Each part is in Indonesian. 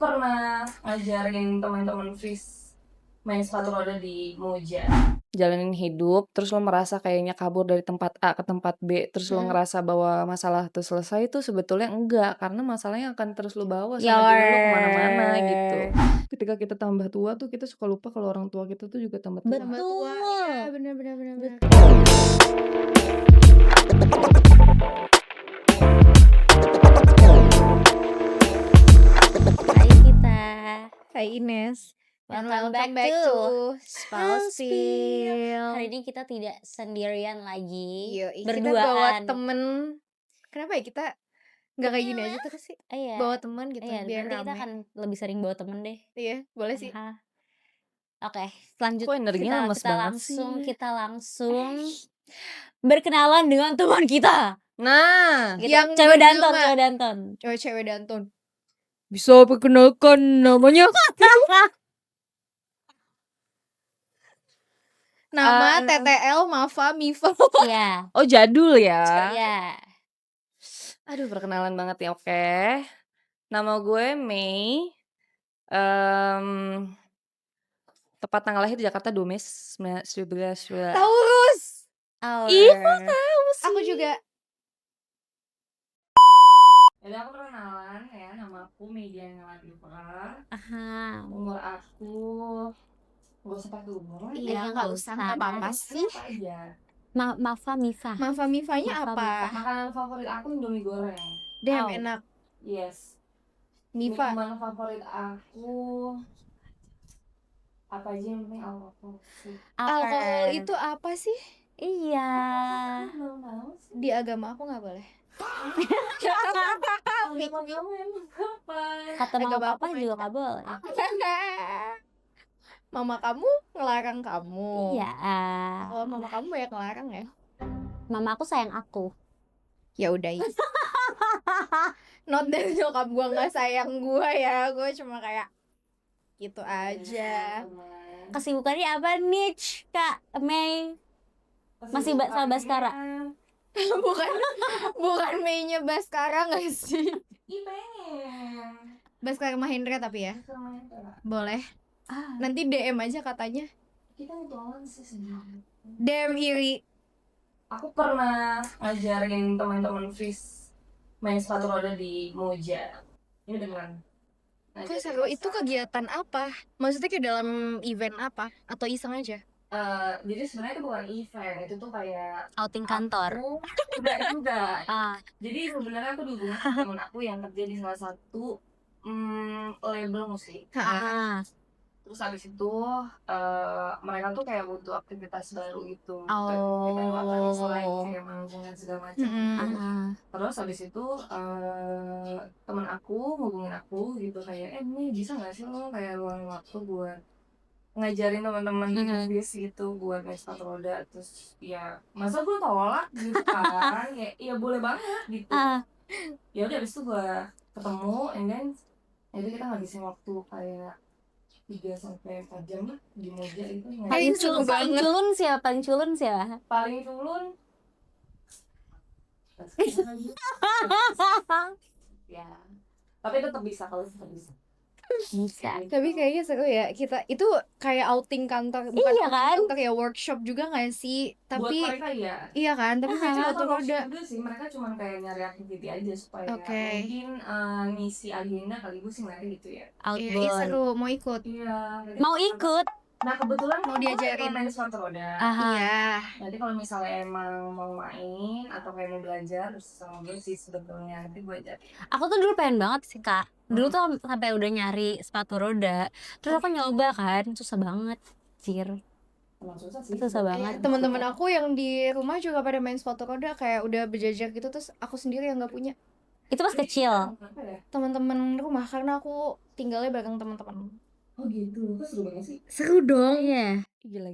pernah ngajarin teman-teman FIS main sepatu roda di Moja. Jalanin hidup, terus lo merasa kayaknya kabur dari tempat A ke tempat B, terus lo ngerasa bahwa masalah itu selesai, itu sebetulnya enggak, karena masalahnya akan terus lo bawa sama diri lo kemana-mana gitu. Yor. Ketika kita tambah tua tuh, kita suka lupa kalau orang tua kita tuh juga tambah tua. Tambah tua, iya bener. Hai kita. Hai Ines. And welcome back to Spauspil. Hari ini kita tidak sendirian lagi. Yoi, kita bawa Berduaan. temen. Kenapa ya kita nggak kayak gini aja terus sih? Iya. Bawa teman gitu Iya, biar nanti kita rame. akan lebih sering bawa temen deh. Iya, boleh sih. Oke, selanjutnya Kok energinya lemes banget kita langsung berkenalan dengan teman kita. Nah, Gitu. Yang Cewek bernama- Danton. Cewek Danton. bisa perkenalkan namanya? Nama TTL Mafa Mifa. Iya. Oh, jadul ya? Iya. Aduh, perkenalan banget ya, oke. Nama gue Mei. Tepat tanggal lahir di Jakarta 2 Mei 19. Taurus. Ih, kok tahu sih? Aku juga. Jadi aku perkenalan ya, nama aku Mediana Ladifra. Aha. Umur aku gak usah pakai umur lah. Iya, nggak usah, nggak apa-apa sih. Apa aja. Mafa Mifa. Mafa Mifanya Mafa apa? Mifa. Makanan favorit aku Indomie goreng. Damn, Oh. enak. Yes. Mifa. Minuman favorit aku apa aja yang penting alkohol sih. Alkohol itu apa sih? Iya. Belum tahu sih. Di agama aku nggak boleh. Agama kamu emang apa? Kata mama Agama papa aku juga nggak boleh. Mama kamu ngelarang kamu. Iya. Oh, mama kamu banyak ngelarang ya? Mama aku sayang aku. Ya udah ya. Not that nyokap gue nggak sayang gue ya, gue cuma kayak gitu aja. Kesibukannya apa nih, Kak Mei? Masih sama Baskara? bukan Mei-nya Baskara nggak sih? Ih, pengen. Baskara Mahendra tapi ya. Sama yang kayak, Boleh. Nanti DM aja katanya. kita ngomongin sih sebenarnya. DM iri. Aku pernah ngajarin teman-teman FIS main sepatu roda di Moja. Ini beneran. Kok seru? Itu kegiatan apa? Maksudnya kayak dalam event apa? Atau iseng aja? Jadi sebenarnya itu bukan event, itu tuh kayak Outing kantor. aku enggak juga. Jadi sebenarnya aku dihubungin sama temen aku yang kerja di salah satu label musik. Terus habis itu mereka tuh kayak butuh aktivitas baru gitu. Kayak selain kayak manggung dan segala macam. Terus habis itu temen aku hubungin aku gitu kayak ini bisa nggak sih lo kayak luangin waktu buat ngajarin teman-teman bis gitu buat main sepatu roda. Terus ya masa gue tolak gitu kan. Kayak ya boleh banget gitu. Ya udah habis itu gue ketemu and then jadi kita ngabisin waktu kayak 3-4 jam lah di Moja itu. Paling banget. culun siapa? Paling culun ya, tapi tetap bisa kalau tetap bisa. Tapi kayaknya seru ya. Kita itu kayak outing kantor, bukan Iya kan? kantor ya, workshop juga nggak sih? Tapi buat mereka ya. iya kan, tapi mereka Mereka sepatu roda. juga sih, mereka cuma kayak nyari activity aja supaya Oke. mungkin ngisi agenda kali gue sih ngeliatnya gitu ya. Iya, Outbound. seru, mau ikut. Iya. Mau ikut? Nah kebetulan Mau diajarin. main sepatu roda. Iya. Nanti kalau misalnya emang mau main atau kayak mau belajar terus sama gue sih sebetulnya nanti gue ajarin. Aku tuh dulu pengen banget sih, Kak. Dulu tuh sampai udah nyari sepatu roda. Terus aku nyoba kan, susah banget. Emang susah sih. Susah banget. Teman-teman aku yang di rumah juga pada main sepatu roda, kayak udah berjajar gitu, terus aku sendiri yang nggak punya. Itu pas kecil. Kenapa ya? Teman-teman rumah, karena aku tinggalnya bareng teman-teman. Oh gitu, kok seru banget sih. Seru dong. Iya. Gila.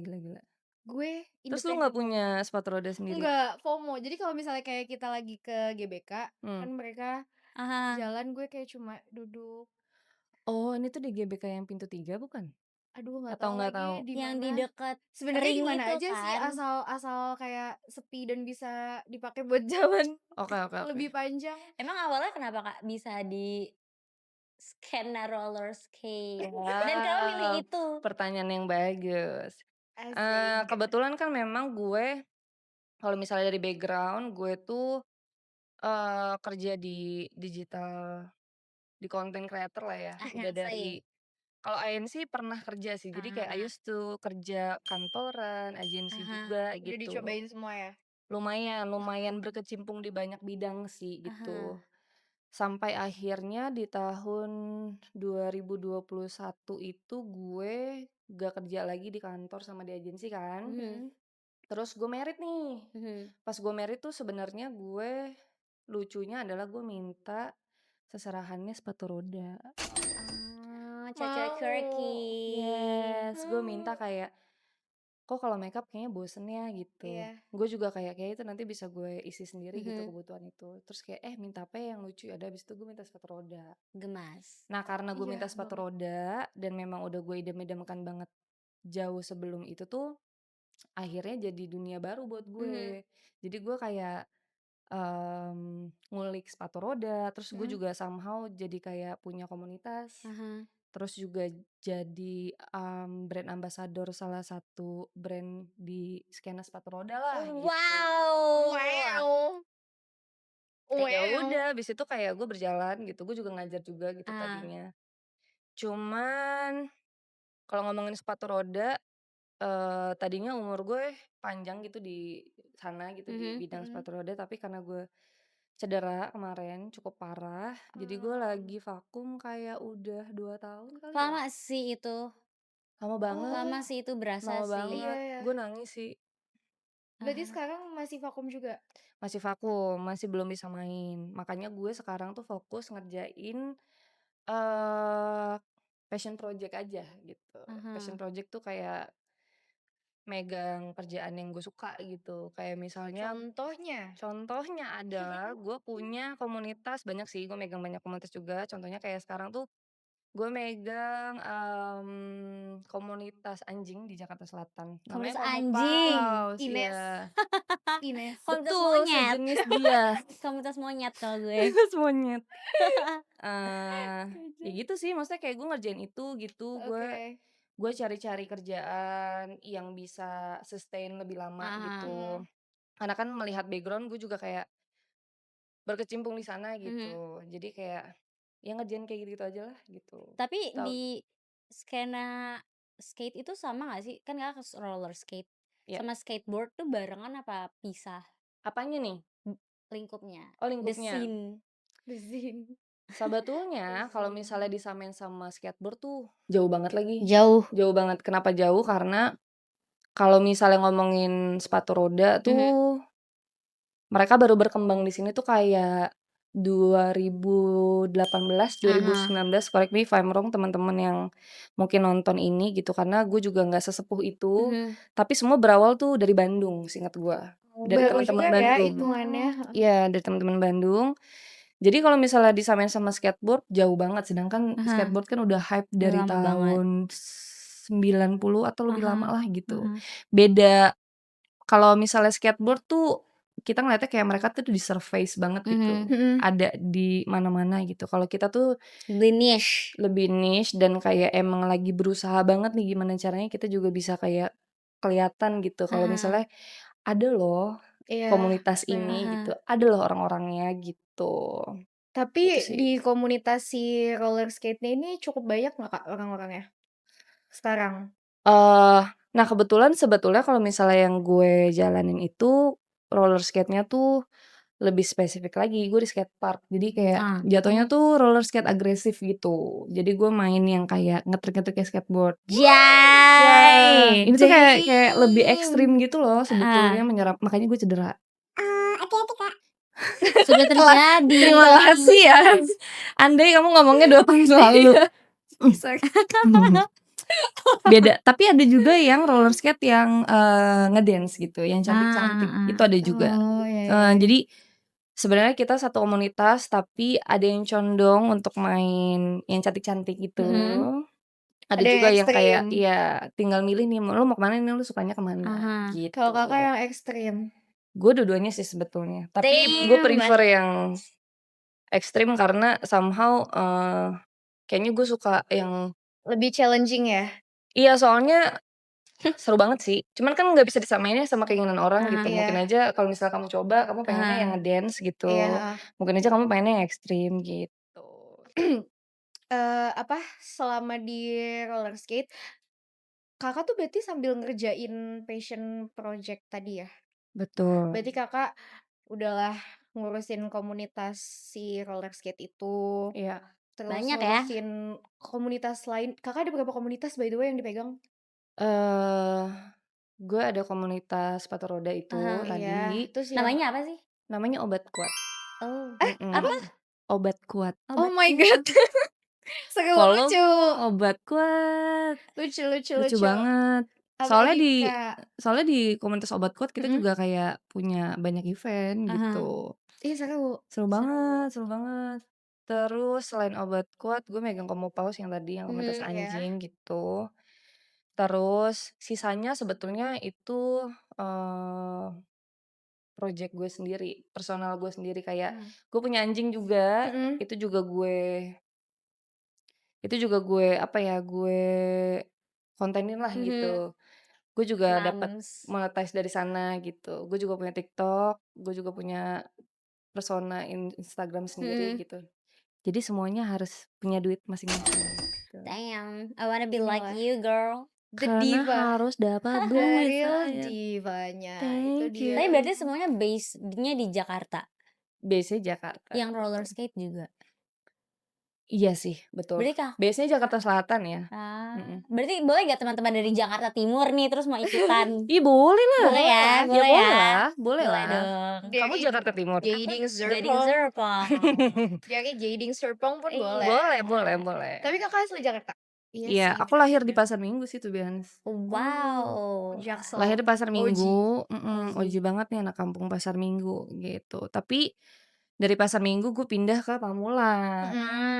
Gue Terus lu nggak punya sepatu roda sendiri? Enggak, FOMO. Jadi kalau misalnya kayak kita lagi ke GBK, kan mereka jalan, gue kayak cuma duduk. Oh, ini tuh di GBK yang pintu 3 bukan? Aduh, nggak Atau tahu nggak lagi tahu? di Yang mana. di dekat Sebenarnya ring di mana itu aja sih, kan. asal kayak sepi dan bisa dipakai buat jalan Oke. lebih panjang. Emang awalnya kenapa, Kak, bisa di skena roller skate. Dan kamu milih Wow, itu. pertanyaan yang bagus. Asik. Kebetulan kan memang gue kalau misalnya dari background gue tuh kerja di digital, di content creator lah ya. Udah dari Same. kalau agensi pernah kerja sih. Jadi kayak I Ah, used to kerja kantoran, agensi aha, juga Udah gitu. dicobain semua ya? Lumayan berkecimpung di banyak bidang sih gitu. aha. Sampai akhirnya di tahun 2021 itu gue gak kerja lagi di kantor sama di agensi kan. Mhm, Terus gue merit nih. mhm. Pas gue merit tuh sebenarnya gue lucunya adalah gue minta seserahannya sepatu roda. Cewek-cewek Mau. quirky. Yes, gue minta kayak kok kalau makeup kayaknya bosen ya gitu. Iya. Gue juga kayak itu nanti bisa gue isi sendiri gitu Mhm, kebutuhan itu. Terus kayak minta apa ya yang lucu ya. Udah abis itu gue minta sepatu roda. gemas. Nah karena gue minta Iya sepatu banget. roda dan memang udah gue idam-idamkan banget jauh sebelum itu tuh akhirnya jadi dunia baru buat Mhm, gue. Jadi gue kayak ngulik sepatu roda, terus gue Mhm. juga somehow jadi kayak punya komunitas. aha. Terus juga jadi brand ambassador salah satu brand di skena sepatu roda lah gitu. Wow. Wow. Ya Wow. udah, habis itu kayak gue berjalan gitu. Gue juga ngajar juga gitu Ah, tadinya. Cuman kalau ngomongin sepatu roda, tadinya umur gue panjang gitu di sana gitu di mhm. bidang Mhm. sepatu roda, tapi karena gue cedera kemarin cukup parah, jadi gue lagi vakum kayak udah 2 tahun kali ya? Lama sih itu. Lama Lama banget, sih itu berasa lama sih. Iya banget. ya. Gue nangis sih. Berarti Aha. sekarang masih vakum juga? Masih vakum, masih belum bisa main. Makanya gue sekarang tuh fokus ngerjain eee, passion project aja gitu. Passion Aha. project tuh kayak megang kerjaan yang gue suka gitu. Kayak misalnya Contohnya? contohnya adalah gue punya komunitas, banyak sih gue megang banyak komunitas juga. Contohnya kayak sekarang tuh gue megang komunitas anjing di Jakarta Selatan. Namanya Komunitas Komo anjing. Paws, Ines. iya. Ines. Komunitas Betul, monyet. sejenis dia. Komunitas monyet kalau gue. Komunitas monyet. Ya gitu sih, maksudnya kayak gue ngerjain itu gitu. Oke. Gue cari-cari kerjaan yang bisa sustain lebih lama Aha. gitu. Karena kan melihat background gue juga kayak berkecimpung di sana Mhm. gitu. Jadi kayak ya ngerjain kayak gitu-gitu aja lah gitu. Tapi Tau di skena skate itu sama gak sih? Kan Kakak roller skate. ya, Sama skateboard tuh barengan apa pisah apanya nih? lingkupnya? Oh, The lingkupnya. scene. Bersihin. Sebetulnya kalau misalnya disamain sama skateboard tuh jauh banget lagi. Jauh. Jauh banget. Kenapa jauh? Karena kalau misalnya ngomongin sepatu roda Mhm. tuh mereka baru berkembang di sini tuh kayak 2018, Aha. 2019, correct me if I'm wrong teman-teman yang mungkin nonton ini gitu, karena gue juga nggak sesepuh itu, Mhm. tapi semua berawal tuh dari Bandung seingat gue, dari Baru teman-teman juga ya Bandung. hitungannya. Iya, dari teman-teman Bandung. Jadi kalau misalnya disamain sama skateboard jauh banget, sedangkan Aha. skateboard kan udah hype Udah dari lama banget. tahun 90 atau lebih lama Aha. lah gitu. Aha. Beda kalau misalnya skateboard tuh kita ngeliatnya kayak mereka tuh di surface banget gitu. Mhm. Mhm. Ada di mana-mana gitu. Kalau kita tuh Lebih niche. lebih niche dan kayak emang lagi berusaha banget nih gimana caranya kita juga bisa kayak kelihatan gitu. Kalau Aha. misalnya ada loh Iya, komunitas ini Aha. gitu. Ada loh orang-orangnya gitu. Itu Tapi sih. di komunitas si roller skate-nya ini cukup banyak nggak Kak orang-orangnya? Sekarang? Nah kebetulan sebetulnya kalau misalnya yang gue jalanin itu roller skate-nya tuh lebih spesifik lagi, gue di skatepark. Jadi kayak Ah. jatuhnya tuh roller skate agresif gitu. Jadi gue main yang kayak ngetrik-ngetrik kayak skateboard. Ya, Jai. ini tuh kayak lebih Damn. ekstrim gitu loh sebetulnya Ah. menyerap. Makanya gue cedera. Hati-hati kak. Sudah terjadi. Terima kasih ya. Andai kamu ngomongnya 2 tahun lalu. Beda. Tapi ada juga yang roller skate yang ngedance gitu, yang cantik-cantik. Ah. Itu ada juga. Oh, iya. Jadi sebenarnya kita satu komunitas tapi ada yang condong untuk main yang cantik-cantik gitu. Mhm. Ada Ada yang juga yang kayak ekstrim. ya tinggal milih nih lu mau kemana nih, lu sukanya kemana Aha. gitu. Kalau Kakak yang ekstrim? Gue dua-duanya sih sebetulnya. Tapi gue Damn. prefer yang ekstrim karena somehow Kayaknya gue suka yang Lebih challenging ya? iya soalnya seru banget sih. Cuman kan nggak bisa disamainnya sama keinginan orang gitu. Iya. Mungkin aja kalau misalnya kamu coba, kamu pengennya yang ngedance gitu. Iya, heeh. Mungkin aja kamu pengennya yang ekstrim gitu. Selama di roller skate, Kakak tuh berarti sambil ngerjain passion project tadi ya? Betul. Berarti Kakak udahlah ngurusin komunitas si roller skate itu, Iya. terus Banyak ya? ngurusin komunitas lain. Kakak ada berapa komunitas by the way yang dipegang? Gue ada komunitas sepatu roda itu Iya, tadi. terus yang Namanya apa sih? Namanya Obat Kuat. Oh, apa? Obat Kuat. Oh my god. Seru Follow lucu. Obat Kuat. Lucu Lucu banget. Apalagi Kak? Soalnya di komunitas Obat Kuat kita Mhm. juga kayak punya banyak event gitu. Iya seru. Seru banget, seru banget. Terus selain Obat Kuat, gue megang Komo Paus yang tadi yang komunitas Iya. anjing gitu. Terus sisanya sebetulnya itu project gue sendiri, personal gue sendiri kayak gue punya anjing juga, Mhm. itu juga gue apa ya, gue kontenin lah gitu. Gue juga dapat Mams. monetize dari sana gitu. Gue juga punya TikTok, gue juga punya persona Instagram sendiri gitu. Jadi semuanya harus punya duit masing-masing gitu. Damn, I wanna be like Inilah. you, girl. The Karena diva. harus dapat The duit real sayang. divanya. Itu Thank dia. Tapi berarti semuanya base-nya di Jakarta. Base-nya Jakarta. Yang roller skate juga. Iya sih, betul. Berarti Kak, Base-nya Jakarta Selatan ya. berarti boleh gak teman-teman dari Jakarta Timur nih terus mau ikutan? Ih boleh lah. Boleh ya, Ya, boleh ya. boleh lah. dong. Kamu Jakarta Timur. Gading Gading Serpong. Serpong. Jadi Gading Serpong pun boleh. Boleh. Tapi Kakak asli Jakarta? Iya, aku lahir di Pasar Minggu sih tuh Bians. Wow. Jaksel. Lahir di Pasar Minggu, OG. OG banget nih anak kampung Pasar Minggu gitu. Tapi dari Pasar Minggu gue pindah ke Pamulang.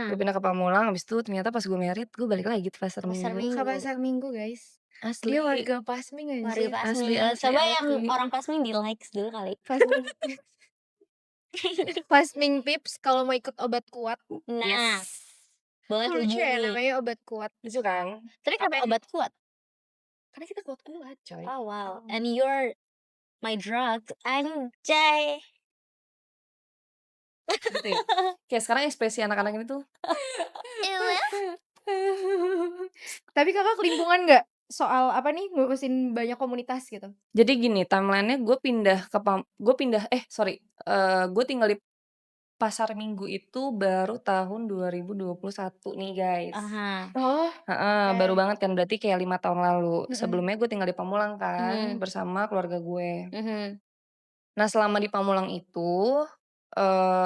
Gue pindah ke Pamulang, habis itu ternyata pas gue merit gue balik lagi ke Pasar Pasar Minggu. Minggu. Ke Pasar Minggu guys. Asli. Dia warga Pasming aja. Warga Pasming. asli, Coba asli. yang orang Pasming di likes dulu kali. Pasming Pips kalau mau ikut obat kuat. Nah, boleh Lucu ya hubungi. namanya obat kuat. Lucu kan? Tapi kenapa obat kuat? Karena kita kuat-kuat coy. Oh wow, and you're my drug. Anjay. Gitu ya. Kayak sekarang ekspresi anak-anak ini tuh. Tapi Kakak kelimpungan nggak soal apa nih ngurusin banyak komunitas gitu? Jadi gini, timeline-nya gue tinggal di Pasar Minggu itu baru tahun 2021 nih guys. Oh, Baru banget kan, berarti kayak 5 tahun lalu. Mm-mm. Sebelumnya gue tinggal di Pamulang kan, bersama keluarga gue. Nah selama di Pamulang itu,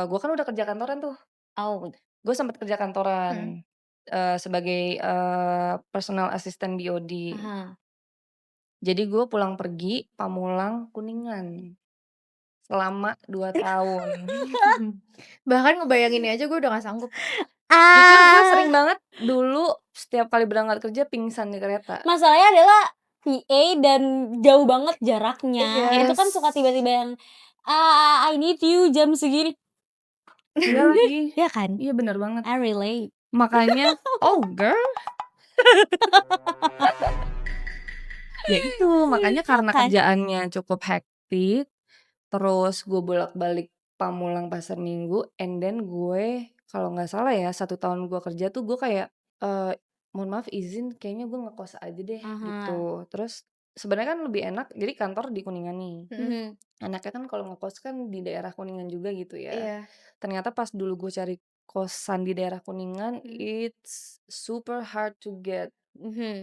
gue kan udah kerja kantoran tuh. Oh, Gue sempat kerja kantoran sebagai personal assistant BOD. Jadi gue pulang pergi Pamulang Kuningan selama 2 tahun. bahkan ngebayanginnya aja gue udah gak sanggup. Jujur gue sering banget dulu setiap kali berangkat kerja pingsan di kereta. Masalahnya adalah PA dan jauh banget jaraknya. Yes. Itu kan suka tiba-tiba yang I need you jam segini. Iya lagi. Iya kan? Iya bener banget. I relate. Makanya, oh girl. Ya itu, makanya karena Kan? kerjaannya cukup hektik, terus gue bolak-balik Pamulang Pasar Minggu, and then gue kalau nggak salah ya 1 tahun gue kerja tuh gue kayak mohon maaf izin kayaknya gue ngekos aja deh gitu. Terus sebenarnya kan lebih enak jadi kantor di Kuningan nih. Enaknya kan kalau ngekos kan di daerah Kuningan juga gitu ya. Iya. Ternyata pas dulu gue cari kosan di daerah Kuningan, it's super hard to get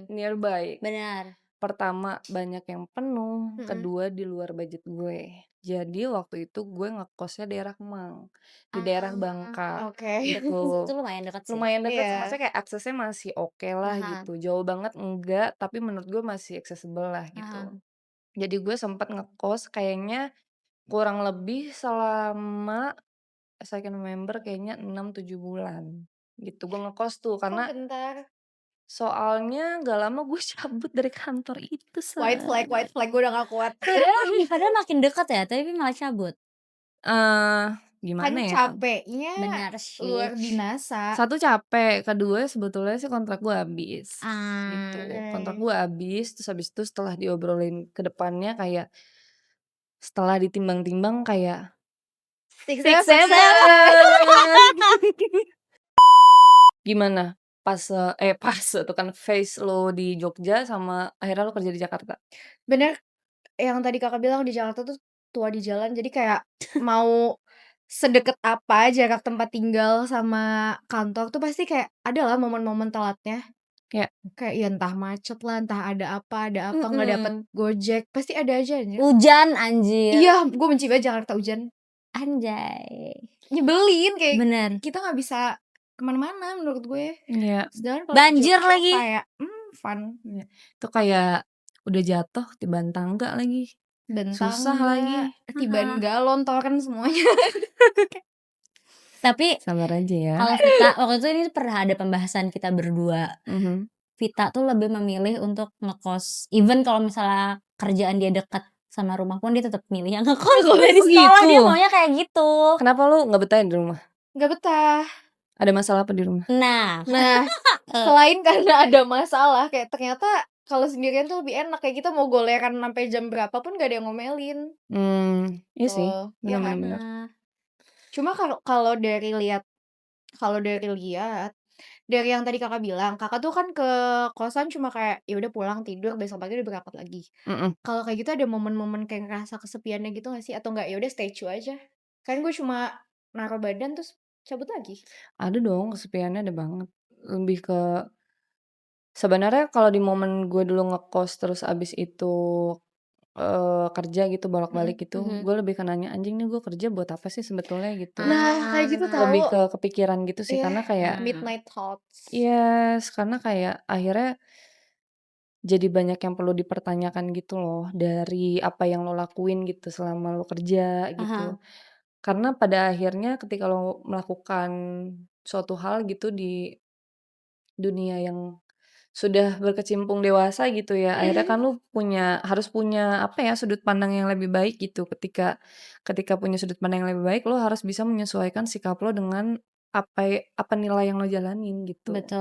nearby. Benar. Pertama banyak yang penuh, kedua di luar budget gue. Jadi waktu itu gue ngekosnya daerah Kemang, di daerah Bangka. Oke. Gitu. Itu lumayan dekat sih. Lumayan dekat sih, Iya. maksudnya kayak aksesnya masih oke lah gitu. Jauh banget enggak, tapi menurut gue masih accessible lah gitu. Jadi gue sempat ngekos kayaknya kurang lebih selama as I can remember kayaknya 6-7 bulan. Gitu gue ngekos tuh karena bentar. soalnya gak lama gue cabut dari kantor itu. White flag gue udah gak kuat. Padahal makin dekat ya, tapi malah cabut. gimana Kan ya, capeknya Benar sih. luar binasa. satu capek, kedua sebetulnya sih kontrak gue habis gitu. Kontrak Oke. gue habis, terus habis itu setelah diobrolin ke depannya kayak setelah ditimbang-timbang kayak Six six seven. seven. Gimana pas tuh kan phase lo di Jogja sama akhirnya lo kerja di Jakarta? Bener yang tadi Kakak bilang di Jakarta tuh tua di jalan, jadi kayak mau sedekat apa jarak tempat tinggal sama kantor tuh pasti kayak ada lah momen-momen telatnya. Kayak Kayak ya entah macet lah, entah ada apa, nggak dapet mhm, Gojek, pasti ada aja anjir. Hujan anjir. Iya, gue benci banget Jakarta hujan. Anjay. Nyebelin kayak Bener. kita nggak bisa kemana-mana menurut gue. iya, Sedangkan kalau di Banjir Jogja lagi. kayak fun. iya. Itu kayak udah jatuh tiban tangga lagi, Bentang susah lagi. tiban galon, toren semuanya. Tapi Sabar aja ya. kalau Vita waktu itu ini pernah ada pembahasan kita berdua. Mhm. Vita tuh lebih memilih untuk ngekos. Even kalau misalnya kerjaan dia dekat sama rumah pun dia tetap milih yang ngekos. Kok Dari gitu? sekolah dia maunya kayak gitu. Kenapa lu nggak betah di rumah? Nggak betah. Ada masalah apa di rumah? Nah, Nah, selain karena ada masalah, kayak ternyata kalau sendirian tuh lebih enak. Kayak kita mau goleran sampai jam berapa pun gak ada yang ngomelin. Iya sih, Tuh, iya kan? benar-benar. nah, Cuma kalau dari lihat dari yang tadi Kakak bilang, Kakak tuh kan ke kosan cuma kayak ya udah pulang tidur besok pagi udah berangkat lagi. Mhm. Kalau kayak gitu ada momen-momen kayak ngerasa kesepiannya gitu gak sih? Atau enggak ya udah stay cu aja? Kan gue cuma naruh badan terus cabut lagi. Ada dong, kesepiannya ada banget. Lebih ke sebenarnya kalau di momen gue dulu ngekos terus abis itu, kerja gitu Mhm, bolak-balik gitu, mhm. gue lebih ke nanya, "Anjing nih gue kerja buat apa sih sebetulnya?" Gitu. Nah, kayak gitu Lebih tahu. ke kepikiran gitu sih, Iya, karena kayak midnight thoughts. yes, karena kayak akhirnya jadi banyak yang perlu dipertanyakan gitu loh, dari apa yang lo lakuin gitu selama lo kerja aha. gitu. Karena pada akhirnya ketika lo melakukan suatu hal gitu di dunia yang sudah berkecimpung dewasa gitu ya, akhirnya kan lu harus punya apa ya, sudut pandang yang lebih baik gitu. Ketika ketika punya sudut pandang yang lebih baik, lo harus bisa menyesuaikan sikap lo dengan apa nilai yang lo jalanin gitu. Betul.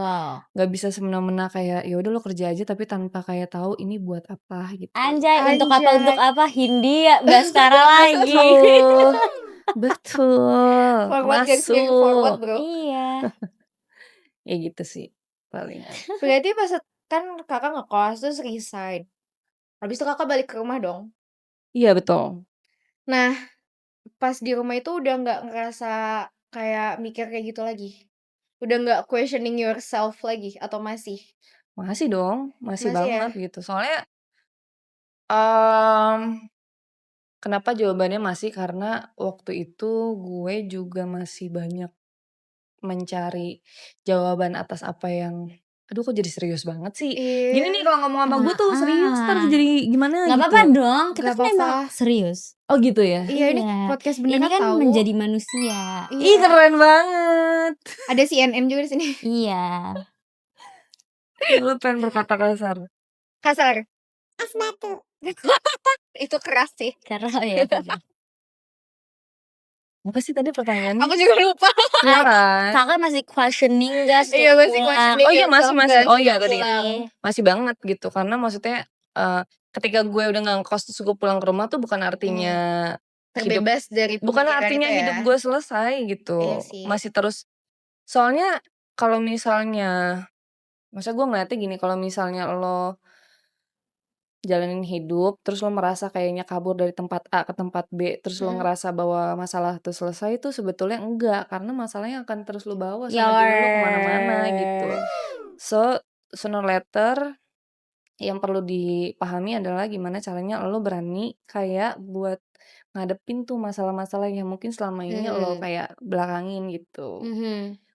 Nggak bisa semena-mena kayak, ya udah lo kerja aja tapi tanpa kayak tahu ini buat apa gitu. Anjay, untuk Anjay. apa Hindia Baskara lagi. Betul, betul, Forward guys, going forward masuk. bro. Iya. Ya gitu sih paling. Berarti pas kan kakak ngekos terus resign. Habis itu kakak balik ke rumah dong. Iya betul. Nah, pas di rumah itu udah nggak ngerasa kayak mikir kayak gitu lagi? Udah nggak questioning yourself lagi atau masih? Masih dong, masih Masih ya? banget gitu. Soalnya, mmm, kenapa jawabannya masih, karena waktu itu gue juga masih banyak mencari jawaban atas apa yang aduh kok jadi serius banget sih? Gini nih Iya, kalau ngomong sama gue tuh serius entar Heeh. jadi gimana Nggak gitu. apa-apa dong, kita nggak kan emang apa-apa. serius. Oh gitu ya? Iya, ini Iya. podcast Ini beneran kan tahu. menjadi manusia. Ih Iya. keren banget. Ada CNN juga di sini. Iya. Lu pengen berkata kasar? Kasar. Itu keras sih. Karena ya. Apa sih tadi pertanyaannya? Aku juga lupa. Iya kan? Kakak masih questioning gak sih? Iya, masih pulang? questioning Oh iya masih yourself masih. gak Oh sih iya tadi. pulang? Masih banget gitu karena maksudnya ketika gue udah nggak ngekos terus gue pulang ke rumah tuh bukan artinya hidup Terbebas dari bukan pemikiran artinya itu ya. hidup gue selesai gitu. Iya sih. Masih terus soalnya kalau misalnya masa gue ngeliatnya gini kalau misalnya lo jalanin hidup terus lo merasa kayaknya kabur dari tempat A ke tempat B terus lo ngerasa bahwa masalah itu selesai itu sebetulnya enggak karena masalahnya akan terus lo bawa sama diri lo kemana-mana gitu. So sooner or later yang perlu dipahami adalah gimana caranya lo berani kayak buat ngadepin tuh masalah-masalah yang mungkin selama ini lo kayak belakangin gitu.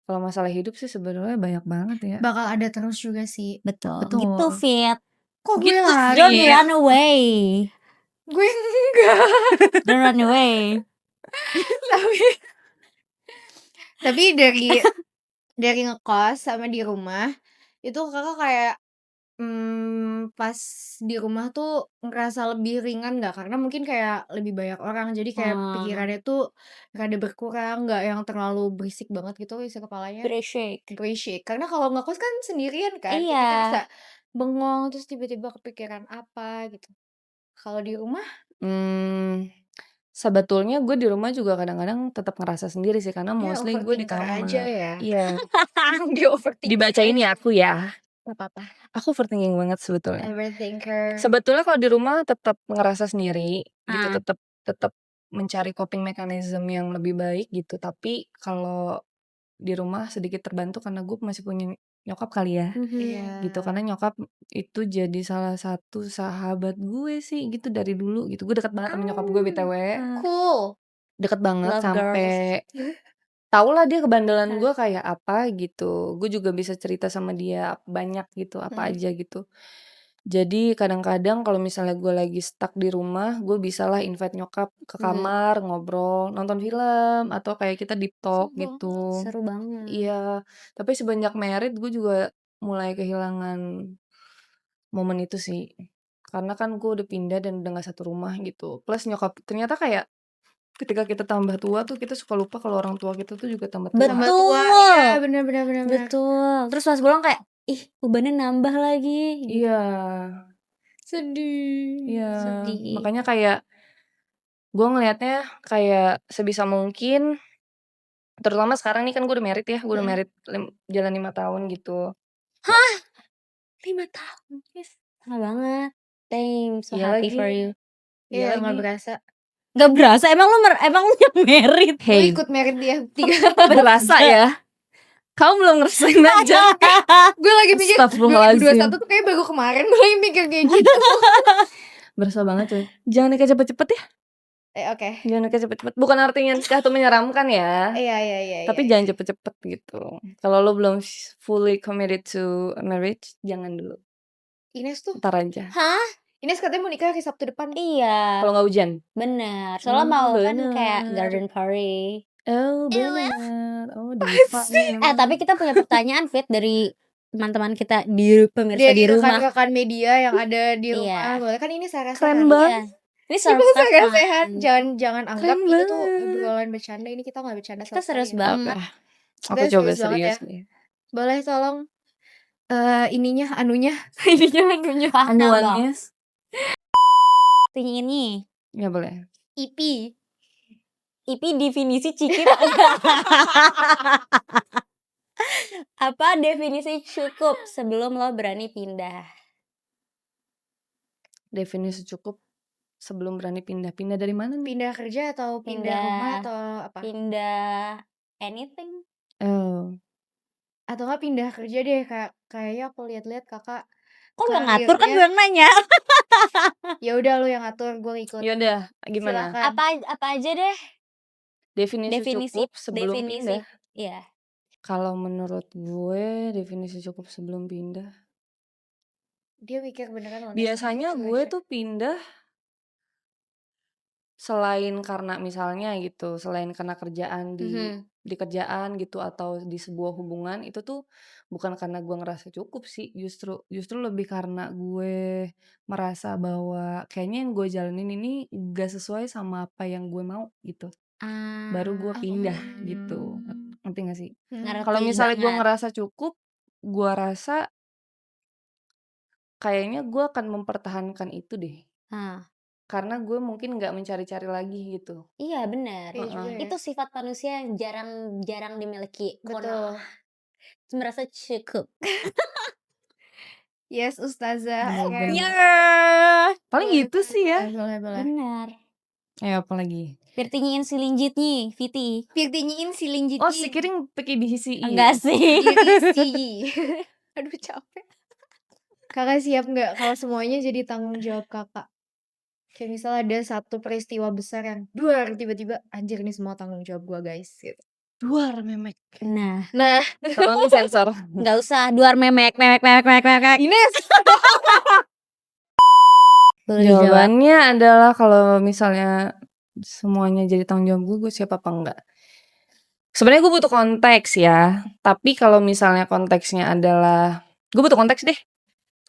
Kalau masalah hidup sih sebenarnya banyak banget ya. Bakal ada terus juga sih. Betul. Betul. Gitu, Fit. Kok gue Gitu lari? Don't Fit. run away. Gue enggak. Don't run away. Tapi dari ngekos sama di rumah itu kakak kayak Pas di rumah tuh ngerasa lebih ringan nggak, karena mungkin kayak lebih banyak orang, jadi kayak Oh, pikirannya tuh rada berkurang, nggak yang terlalu berisik banget gitu isi kepalanya. berisik. Berisik, karena kalau ngekos kan sendirian kan, kayak Iya. kita bisa bengong, terus tiba-tiba kepikiran apa gitu. Kalau di rumah Sebetulnya gue di rumah juga kadang-kadang tetap ngerasa sendiri sih, karena ya mostly gue di overthinker aja kamar. ya. Iya, Dia overthinker dibacain aja. ya aku ya. Nggak apa-apa. Aku overthinking banget sebetulnya. Overthinker. Sebetulnya kalau di rumah tetap ngerasa sendiri gitu, Ah. tetap tetap mencari coping mechanism yang lebih baik gitu. Tapi kalau di rumah sedikit terbantu karena gue masih punya nyokap kali ya, Iya. gitu. Karena nyokap itu jadi salah satu sahabat gue sih gitu dari dulu gitu. Gue deket banget sama nyokap gue BTW, Cool. deket banget Love sampai tau lah dia kebandelan Hah. gue kayak apa gitu. Gue juga bisa cerita sama dia banyak gitu, apa aja gitu. Jadi kadang-kadang kalau misalnya gue lagi stuck di rumah, gue bisalah invite nyokap ke kamar, ngobrol, nonton film, atau kayak kita deep talk gitu. Seru banget. Iya, tapi semenjak married gue juga mulai kehilangan momen itu sih. Karena kan gue udah pindah dan udah gak satu rumah gitu. Plus nyokap, ternyata kayak ketika kita tambah tua tuh kita suka lupa kalau orang tua kita tuh juga tambah tua. Tambah tua, iya bener. Betul. Terus pas pulang kayak, ih bebannya nambah lagi. Iya, Sedih. iya. Sedih. Makanya kayak gue ngelihatnya kayak sebisa mungkin, terutama sekarang nih kan gue udah married ya, gue udah married jalan 5 tahun gitu. 5 tahun, yes. Lama banget. Damn, so Iya happy lagi. for you. Iya Iya nggak lagi. berasa. Gak berasa, emang lu yang merit? Gue Hey, ikut merit dia 3 berasa ya. Kamu belum ngerasain aja. Gue lagi mikir Astagfirullahaladzim. 2021 tuh kayak baru kemarin gue lagi mikir kayak gitu. Berasa banget coy. Jangan nikah cepet-cepet ya. Oke. Jangan nikah cepet-cepet. Bukan artinya nikah tuh menyeramkan ya. Iya. Tapi jangan cepet-cepet gitu. Kalau lo belum fully committed to a marriage, jangan dulu. Ines tuh. Ntar aja. Hah? Ines katanya mau nikah hari Sabtu depan. Iya. Kalau nggak hujan. Bener. Soalnya mau kan bener. kayak garden party. Oh benar. Oh Diva nih memang. Tapi kita punya pertanyaan Fit dari teman-teman kita di pemirsa di rumah. rekan-rekan media yang ada di rumah. Iya. Boleh kan ini Sarah Keren sehat. banget. Iya. Ini Sarah sehat. Jangan anggap Keren itu tuh banget. obrolan bercanda. Ini kita nggak bercanda. Kita serius banget. banget. Aku Kita coba serius banget serius ya. nih. Boleh tolong anunya. Anuannya. Ini. Ya boleh. IP definisi cikit. Apa definisi cukup sebelum lo berani pindah? Definisi cukup sebelum berani pindah. Pindah dari mana nih? pindah kerja atau pindah rumah atau apa? Pindah anything? Oh. Atau nggak pindah kerja deh, kayaknya aku lihat-lihat kakak Kok lo ngatur, kan gue yang nanya. ya udah lu yang ngatur, gue ikut. Yaudah, gimana? Silakan. Apa aja deh? Definisi cukup sebelum pindah. Iya. Kalau menurut gue definisi cukup sebelum pindah. Dia mikir beneran. Biasanya gue tuh pindah selain karena misalnya gitu, selain karena kerjaan di kerjaan gitu atau di sebuah hubungan, itu tuh bukan karena gue ngerasa cukup sih, justru lebih karena gue merasa bahwa kayaknya yang gue jalanin ini gak sesuai sama apa yang gue mau gitu. Baru gue pindah gitu. Ngerti gak sih? Kalau misalnya gue ngerasa cukup, gue rasa kayaknya gue akan mempertahankan itu deh. Karena gue mungkin gak mencari-cari lagi gitu. Iya benar. Iya, Itu sifat manusia yang jarang dimiliki. Betul. Merasa cukup. Yes, Ustazah. Ya. Paling gitu sih ya. Boleh. Benar. Ayo apa lagi? Pirtinyiin si linjitnya, Viti. Pirtinyiin si linjit. Oh, si kiring pakai diisi. Enggak sih. Diisi. Aduh capek. Kakak siap nggak kalau semuanya jadi tanggung jawab kakak? Kayak misalnya ada satu peristiwa besar yang duar tiba-tiba anjir nih semua tanggung jawab gua guys gitu. Duar memek. Nah, Tolong sensor. nggak usah duar memek. Ines. Jawabannya adalah kalau misalnya semuanya jadi tanggung jawab gue siap apa enggak. Sebenarnya gue butuh konteks ya. Tapi kalau misalnya konteksnya adalah gue butuh konteks deh.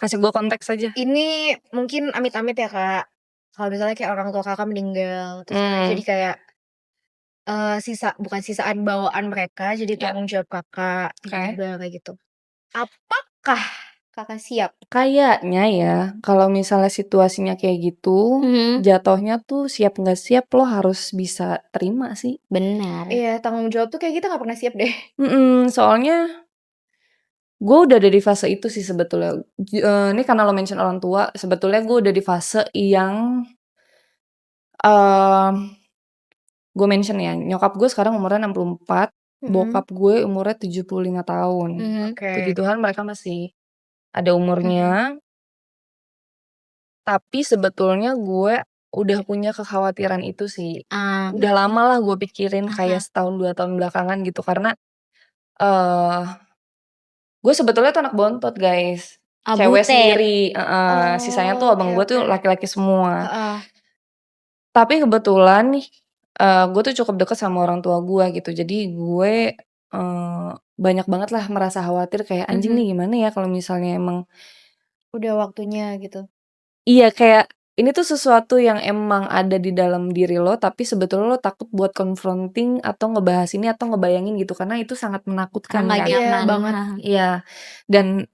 Kasih gue konteks aja. Ini mungkin amit-amit ya, Kak. Kalau misalnya kayak orang tua Kakak meninggal, terus Kakak jadi kayak, bukan sisaan bawaan mereka, jadi Ya, tanggung jawab Kakak, oke. tiba-tiba kayak gitu. Apakah Kakak siap? Kayaknya ya, kalau misalnya situasinya kayak gitu, jatuhnya tuh siap nggak siap lo harus bisa terima sih. Benar. Iya, tanggung jawab tuh kayak kita nggak pernah siap deh. Soalnya gue udah ada di fase itu sih sebetulnya. Ini karena lo mention orang tua, sebetulnya gue udah di fase yang gue mention ya, nyokap gue sekarang umurnya 64, bokap gue umurnya 75 tahun. Puji Oke. Tuhan mereka masih ada umurnya. Tapi sebetulnya gue udah punya kekhawatiran itu sih. Udah lama lah gue pikirin kayak setahun 2 tahun belakangan gitu karena eh gue sebetulnya tuh anak bontot guys. Cewek Butet. sendiri, sisanya tuh abang gue tuh laki-laki semua. Tapi kebetulan nih gue tuh cukup deket sama orang tua gue gitu. Jadi gue banyak banget lah merasa khawatir kayak anjing nih gimana ya kalau misalnya emang Udah waktunya gitu. iya kayak ini tuh sesuatu yang emang ada di dalam diri lo tapi sebetulnya lo takut buat confronting atau ngebahas ini atau ngebayangin gitu karena itu sangat menakutkan Nggak kan. Iya nyaman. banget. Iya. Dan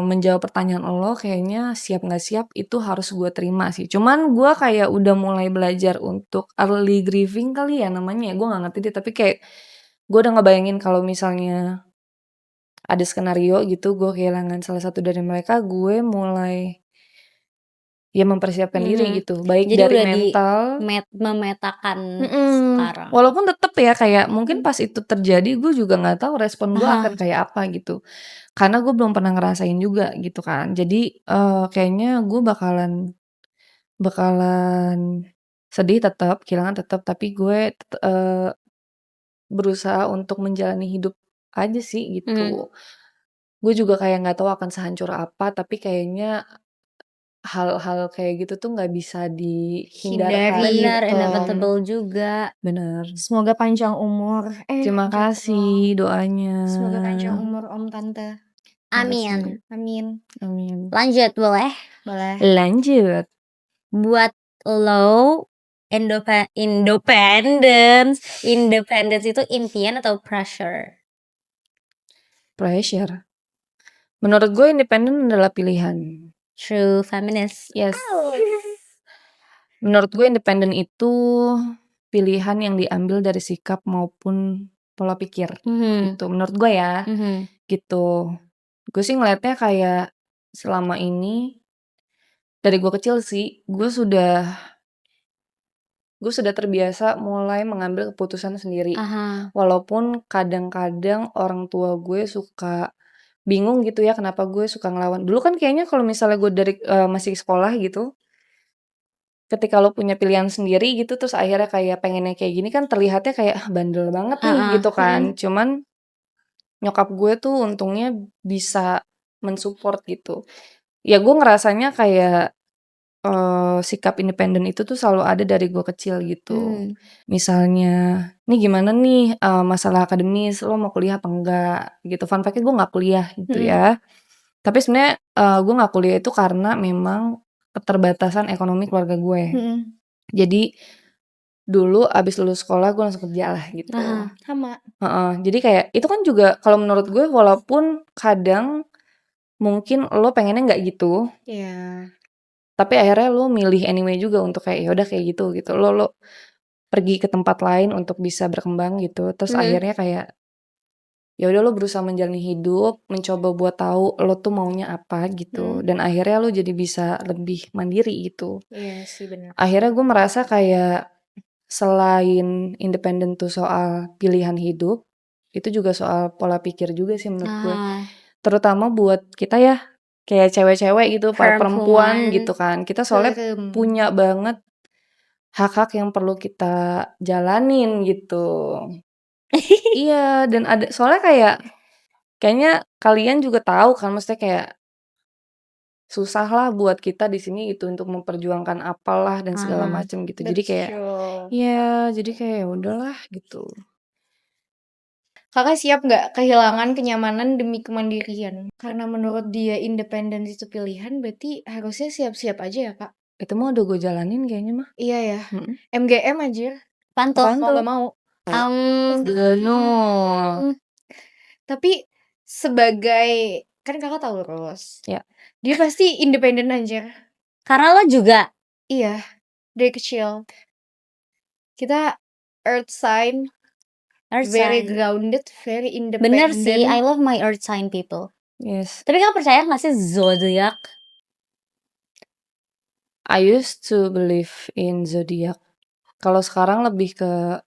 menjawab pertanyaan lo kayaknya siap nggak siap itu harus gue terima sih. Cuman gue kayak udah mulai belajar untuk early grieving kali ya namanya. Gue nggak ngerti deh tapi kayak gue udah ngebayangin kalau misalnya ada skenario gitu gue kehilangan salah satu dari mereka, gue mulai ya mempersiapkan diri gitu. Baik Jadi dari udah mental. memetakan Mm-mm. sekarang. Walaupun tetep ya kayak mungkin pas itu terjadi gue juga nggak tahu respon gue akan kayak apa gitu. Karena gue belum pernah ngerasain juga gitu kan. Jadi kayaknya gue bakalan sedih tetap, kehilangan tetap, tapi gue berusaha untuk menjalani hidup aja sih gitu. Gue juga kayak nggak tahu akan sehancur apa, tapi kayaknya hal-hal kayak gitu tuh nggak bisa dihindarkan Hindari Benar, gitu. inevitable juga. Bener. Semoga panjang umur. Terima kasih doanya. Semoga panjang umur Om Tante. Amin. Amin. Amin. Lanjut boleh? Boleh. Lanjut. Buat lo independence itu impian atau pressure? Pressure. Menurut gue independen adalah pilihan. True feminist. Yes. Menurut gue independen itu pilihan yang diambil dari sikap maupun pola pikir. Gitu. Menurut gue ya. Gitu. Gue sih ngeliatnya kayak selama ini dari gue kecil sih gue sudah terbiasa mulai mengambil keputusan sendiri. Walaupun kadang-kadang orang tua gue suka bingung gitu ya kenapa gue suka ngelawan. Dulu kan kayaknya kalau misalnya gue dari masih sekolah gitu, ketika lo punya pilihan sendiri gitu terus akhirnya kayak pengennya kayak gini kan terlihatnya kayak bandel banget nih gitu kan. Cuman nyokap gue tuh untungnya bisa mensupport gitu. Ya gue ngerasanya kayak sikap independen itu tuh selalu ada dari gue kecil gitu. Misalnya, "Nih gimana nih, masalah akademis, lo mau kuliah apa enggak?" Gitu. Fun fact-nya gue nggak kuliah gitu ya. Tapi sebenarnya, gue nggak kuliah itu karena memang keterbatasan ekonomi keluarga gue. Jadi, dulu abis lulus sekolah gue langsung kerja lah gitu. Sama. Jadi kayak itu kan juga kalau menurut gue walaupun kadang mungkin lo pengennya nggak gitu. Iya. Tapi akhirnya lo milih anyway juga untuk kayak ya udah kayak gitu. Lo pergi ke tempat lain untuk bisa berkembang gitu. Terus akhirnya kayak ya udah lo berusaha menjalani hidup, mencoba buat tahu lo tuh maunya apa gitu. Dan akhirnya lo jadi bisa lebih mandiri gitu. Iya sih benar. Akhirnya gue merasa kayak selain independen tuh soal pilihan hidup, itu juga soal pola pikir juga sih menurut gue. Terutama buat kita ya kayak cewek-cewek gitu, para perempuan gitu kan. Kita soalnya punya banget hak-hak yang perlu kita jalanin gitu. Iya, dan ada soalnya kayaknya kalian juga tahu kan maksudnya kayak susah lah buat kita di sini itu untuk memperjuangkan apalah dan segala macam gitu. Jadi kayak ya jadi kayak ya udahlah gitu. Kakak siap nggak kehilangan kenyamanan demi kemandirian? Karena menurut dia independen itu pilihan, berarti harusnya siap-siap aja ya, Kak? Itu mah udah gue jalanin kayaknya mah. Iya ya. Mhm. MGM anjir. Apaan tuh? Apaan Mau tuh? nggak mau. Genul. Tapi sebagai kan Kakak Taurus. Ya. Dia pasti independen anjir. Karena lo juga Iya, dari kecil. Kita earth sign, earth very sign. grounded, very Bener sih, I independent. love my earth sign people. Yes. Tapi kamu percaya gak sih zodiak? I used to believe in zodiac. Kalau sekarang lebih ke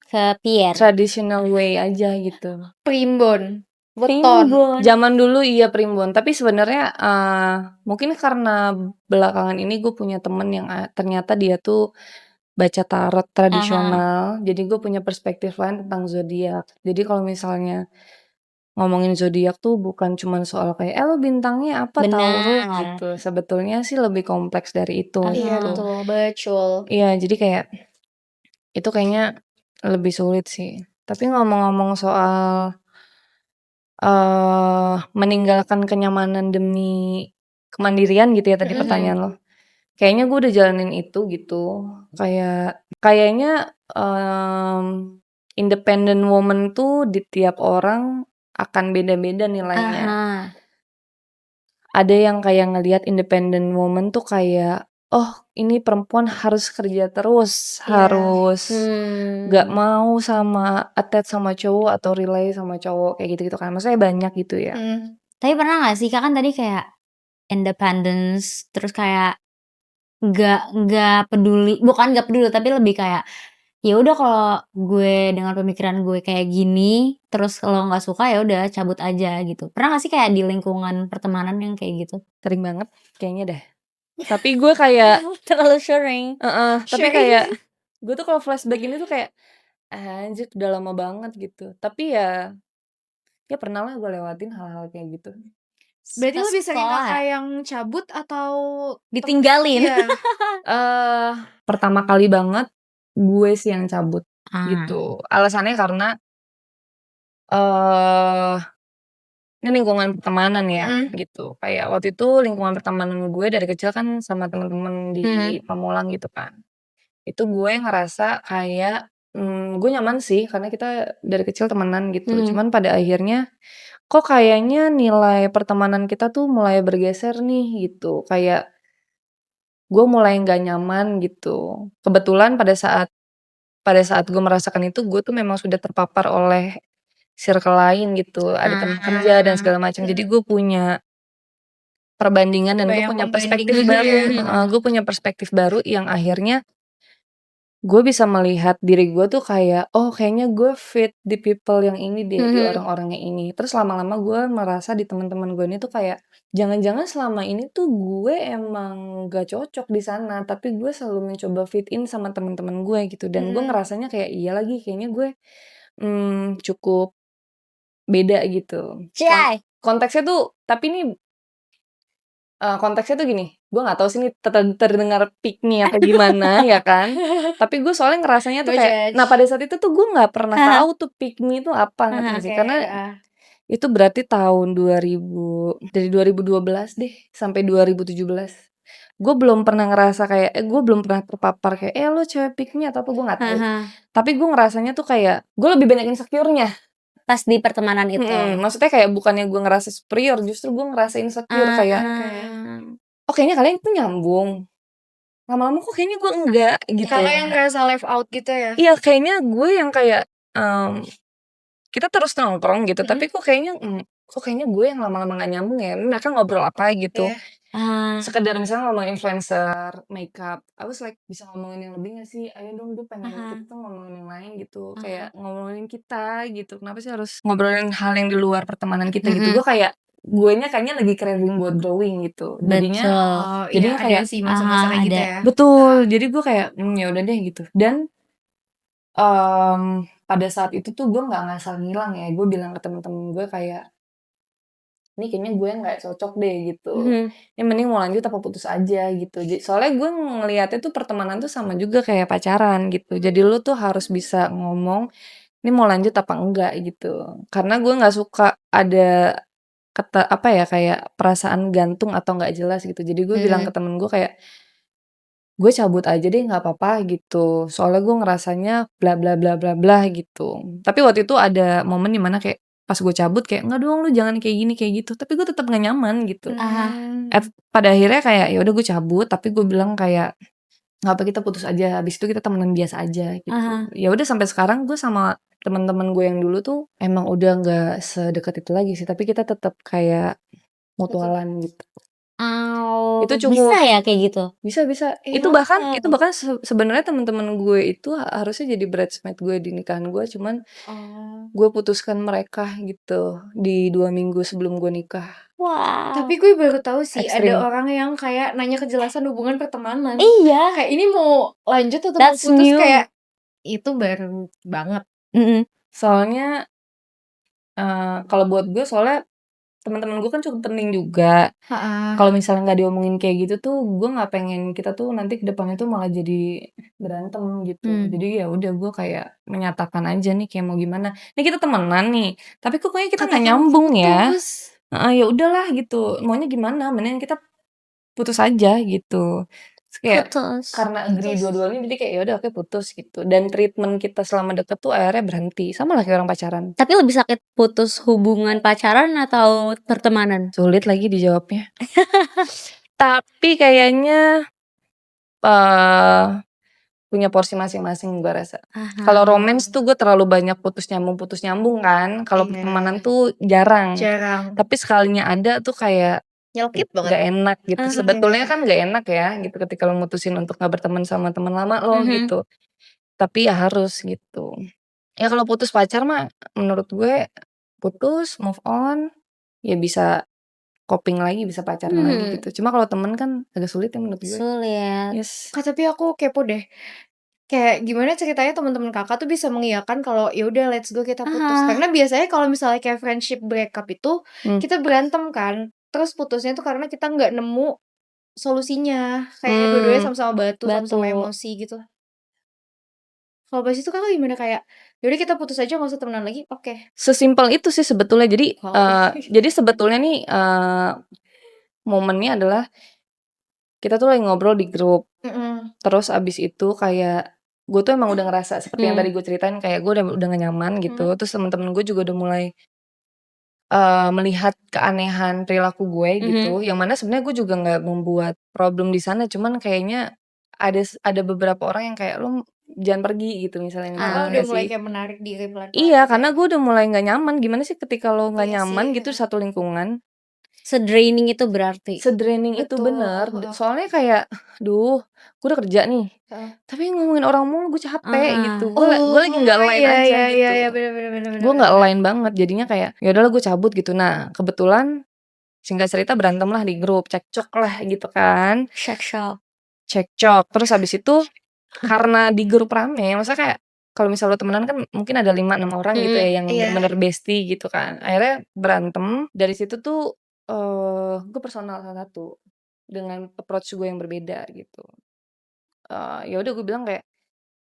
Ke Pierre. traditional way aja gitu. Primbon, weton. Primbon. Zaman dulu iya primbon, tapi sebenarnya mungkin karena belakangan ini gue punya temen yang ternyata dia tuh baca tarot tradisional, jadi gue punya perspektif lain tentang zodiak. Jadi kalau misalnya ngomongin zodiak tuh bukan cuman soal kayak lo bintangnya apa Taurus Benar. gitu. Sebetulnya sih lebih kompleks dari itu Iya gitu. betul. Iya, jadi kayak itu kayaknya lebih sulit sih. Tapi ngomong-ngomong soal meninggalkan kenyamanan demi kemandirian gitu ya tadi Mhm. pertanyaan lo. Kayaknya gue udah jalanin itu gitu. Kayaknya independent woman tuh di tiap orang akan beda-beda nilainya. Ada yang kayak ngelihat independent woman tuh kayak, oh ini perempuan harus kerja terus, Iya. harus gak mau sama attach sama cowok atau rely sama cowok kayak gitu-gitu kan. Maksudnya banyak gitu ya. Tapi pernah gak sih Kak kan tadi kayak independence terus kayak nggak peduli, bukan nggak peduli tapi lebih kayak ya udah kalau gue dengan pemikiran gue kayak gini terus kalau nggak suka ya udah cabut aja gitu. Pernah gak sih kayak di lingkungan pertemanan yang kayak gitu? Sering banget kayaknya deh. Tapi gue kayak Terlalu sharing. tapi kayak gue tuh kalau flashback ini tuh kayak anjir udah lama banget gitu. Tapi ya pernah lah gue lewatin hal-hal kayak gitu. Berarti lebih sering Sekolah. Kakak yang cabut atau Ditinggalin. Iya. Pertama kali banget gue sih yang cabut Ah. gitu. Alasannya karena ini lingkungan pertemanan ya gitu. Kayak waktu itu lingkungan pertemanan gue dari kecil kan sama temen-temen di Pamulang gitu kan. Itu gue ngerasa kayak gue nyaman sih karena kita dari kecil temenan gitu. Cuman pada akhirnya kok kayaknya nilai pertemanan kita tuh mulai bergeser nih gitu. Kayak gue mulai nggak nyaman gitu. Kebetulan pada saat gue merasakan itu, gue tuh memang sudah terpapar oleh circle lain gitu, ada teman kerja dan segala macam. Jadi gue punya perbandingan dan gue Banyak punya pembanding perspektif gitu baru. ya. Gue punya perspektif baru yang akhirnya gue bisa melihat diri gue tuh kayak, oh kayaknya gue fit di people yang ini deh, di orang-orang yang ini. Terus lama-lama gue merasa di teman-teman gue ini tuh kayak, jangan-jangan selama ini tuh gue emang gak cocok di sana, tapi gue selalu mencoba fit in sama teman-teman gue gitu. Dan gue ngerasanya kayak iya lagi, kayaknya gue cukup beda gitu. Cai. Konteksnya tuh, tapi ini konteksnya tuh gini, gue nggak tahu sih ini terdengar pick me apa gimana ya kan. Tapi gue soalnya ngerasanya tuh No kayak, judge. nah pada saat itu tuh gue nggak pernah tahu tuh pick me itu apa ngerti nggak sih? Karena itu berarti tahun 2000 dari 2012 deh sampai 2017. Gue belum pernah ngerasa kayak, gue belum pernah terpapar kayak, lo cewek pick me atau apa gue nggak tahu. Tapi gue ngerasanya tuh kayak, gue lebih banyak insecure-nya. Pas di pertemanan itu. Maksudnya kayak bukannya gue ngerasa superior, justru gue ngerasa insecure kayak, oh kayaknya kalian itu nyambung. Lama-lama kok kayaknya gue enggak gitu. Kakak yang ngerasa left out gitu ya? Iya kayaknya gue yang kayak kita terus nongkrong gitu, tapi kok kayaknya gue yang lama-lama gak nyambung ya. Mereka ngobrol apa gitu. Sekedar misalnya ngomongin influencer, makeup, I was like bisa ngomongin yang lebih gak sih? Ayo dong, gue pengen kita tuh ngomongin yang lain gitu. Kayak ngomongin kita gitu. Kenapa sih harus ngobrolin hal yang di luar pertemanan kita gitu? Gue kayak guenya kayaknya lagi craving buat growing gitu. Jadinya Jadinya kayak ada sih masa-masa kayak gitu ada. ya. betul. Jadi gue kayak ya udah deh gitu. Dan pada saat itu tuh gue nggak ngasal ngilang ya. Gue bilang ke temen-temen gue kayak, ini kayaknya gue nggak cocok deh gitu. Ini mending mau lanjut apa putus aja gitu. Soalnya gue ngeliatnya tuh pertemanan tuh sama juga kayak pacaran gitu. Jadi lu tuh harus bisa ngomong ini mau lanjut apa enggak gitu. Karena gue nggak suka ada apa ya, kayak perasaan gantung atau nggak jelas gitu. Jadi gue bilang ke temen gue kayak, gue cabut aja deh nggak apa-apa gitu. Soalnya gue ngerasanya bla bla bla bla bla gitu. Tapi waktu itu ada momen dimana kayak pas gue cabut kayak nggak dong lu jangan kayak gini kayak gitu. Tapi gue tetap nggak nyaman gitu. Pada akhirnya kayak ya udah gue cabut. Tapi gue bilang kayak nggak apa kita putus aja. Habis itu kita temenan biasa aja gitu. Ya udah sampai sekarang gue sama teman-teman gue yang dulu tuh emang udah nggak sedekat itu lagi sih. Tapi kita tetap kayak mutualan gitu. Itu Bisa cukup ya kayak gitu? bisa. Itu bahkan sebenarnya teman-teman gue itu harusnya jadi bridesmaid gue di nikahan gue, cuman gue putuskan mereka gitu di 2 minggu sebelum gue nikah. Wow. Tapi gue baru tahu sih Ekstrim. ada orang yang kayak nanya kejelasan hubungan pertemanan. Iya. Kayak ini mau lanjut atau mau That's putus new. kayak itu baru banget. Soalnya kalau buat gue soalnya teman-teman gue kan cukup penting juga. Kalau misalnya nggak diomongin kayak gitu tuh, gue nggak pengen kita tuh nanti ke depannya tuh malah jadi berantem gitu. Jadi ya udah gue kayak menyatakan aja nih kayak mau gimana. Nih kita temenan nih, tapi kok kayaknya kita nggak nyambung ya. Ya udahlah gitu. Maunya gimana? Mendingan kita putus aja gitu. Terus kayak karena agree dua-duanya jadi kayak ya udah oke putus gitu. Dan treatment kita selama deket tuh akhirnya berhenti. Sama lah kayak orang pacaran. Tapi lebih sakit putus hubungan pacaran atau pertemanan? Sulit lagi dijawabnya. Tapi kayaknya punya porsi masing-masing gue rasa. Kalau romance tuh gue terlalu banyak putus nyambung kan. Kalau pertemanan tuh jarang. Tapi sekalinya ada tuh kayak Nyelkit banget. gak enak gitu. Sebetulnya kan gak enak ya gitu ketika lo mutusin untuk gak berteman sama teman lama lo gitu. Tapi ya harus gitu. Ya kalau putus pacar mah menurut gue putus, move on, ya bisa coping lagi, bisa pacaran lagi gitu. Cuma kalau temen kan agak sulit ya menurut gue. Sulit. Yes. Tapi aku kepo deh. Kayak gimana ceritanya teman-teman kakak tuh bisa mengiyakan kalau ya udah let's go kita putus. Karena biasanya kalau misalnya kayak friendship breakup itu kita berantem kan. Terus putusnya tuh karena kita nggak nemu solusinya. Kayak dua-duanya sama-sama batu, sama-sama emosi gitu. Kalau pas itu kakak gimana kayak yaudah kita putus aja nggak usah temenan lagi. Oke. Sesimpel itu sih sebetulnya. Jadi jadi sebetulnya nih momennya adalah kita tuh lagi ngobrol di grup. Terus abis itu kayak gue tuh emang udah ngerasa seperti yang tadi gue ceritain kayak gue udah gak nyaman gitu. Terus temen-temen gue juga udah mulai melihat keanehan perilaku gue gitu. Yang mana sebenarnya gue juga nggak membuat problem di sana. Cuman kayaknya ada beberapa orang yang kayak lo jangan pergi gitu misalnya. Udah mulai kayak menarik diri pelan-pelan. Iya, karena gue udah mulai nggak nyaman. Gimana sih ketika lo nggak nyaman gitu satu lingkungan? Se-draining itu berarti. Se-draining itu bener. Soalnya kayak, duh, gue udah kerja nih. Tapi ngomongin orang mulu gue capek gitu. Gue lagi nggak align aja gitu. Iya, bener. Gue nggak align banget. Jadinya kayak, ya udahlah gue cabut gitu. Nah, kebetulan singkat cerita berantem lah di grup, cekcok lah gitu kan. Cekcok. Terus habis itu karena di grup rame, maksudnya kayak kalau misalnya lo temenan kan mungkin ada 5-6 orang gitu ya yang bener-bener bestie gitu kan. Akhirnya berantem. Dari situ tuh gue personal salah satu dengan approach gue yang berbeda gitu. Ya udah gue bilang kayak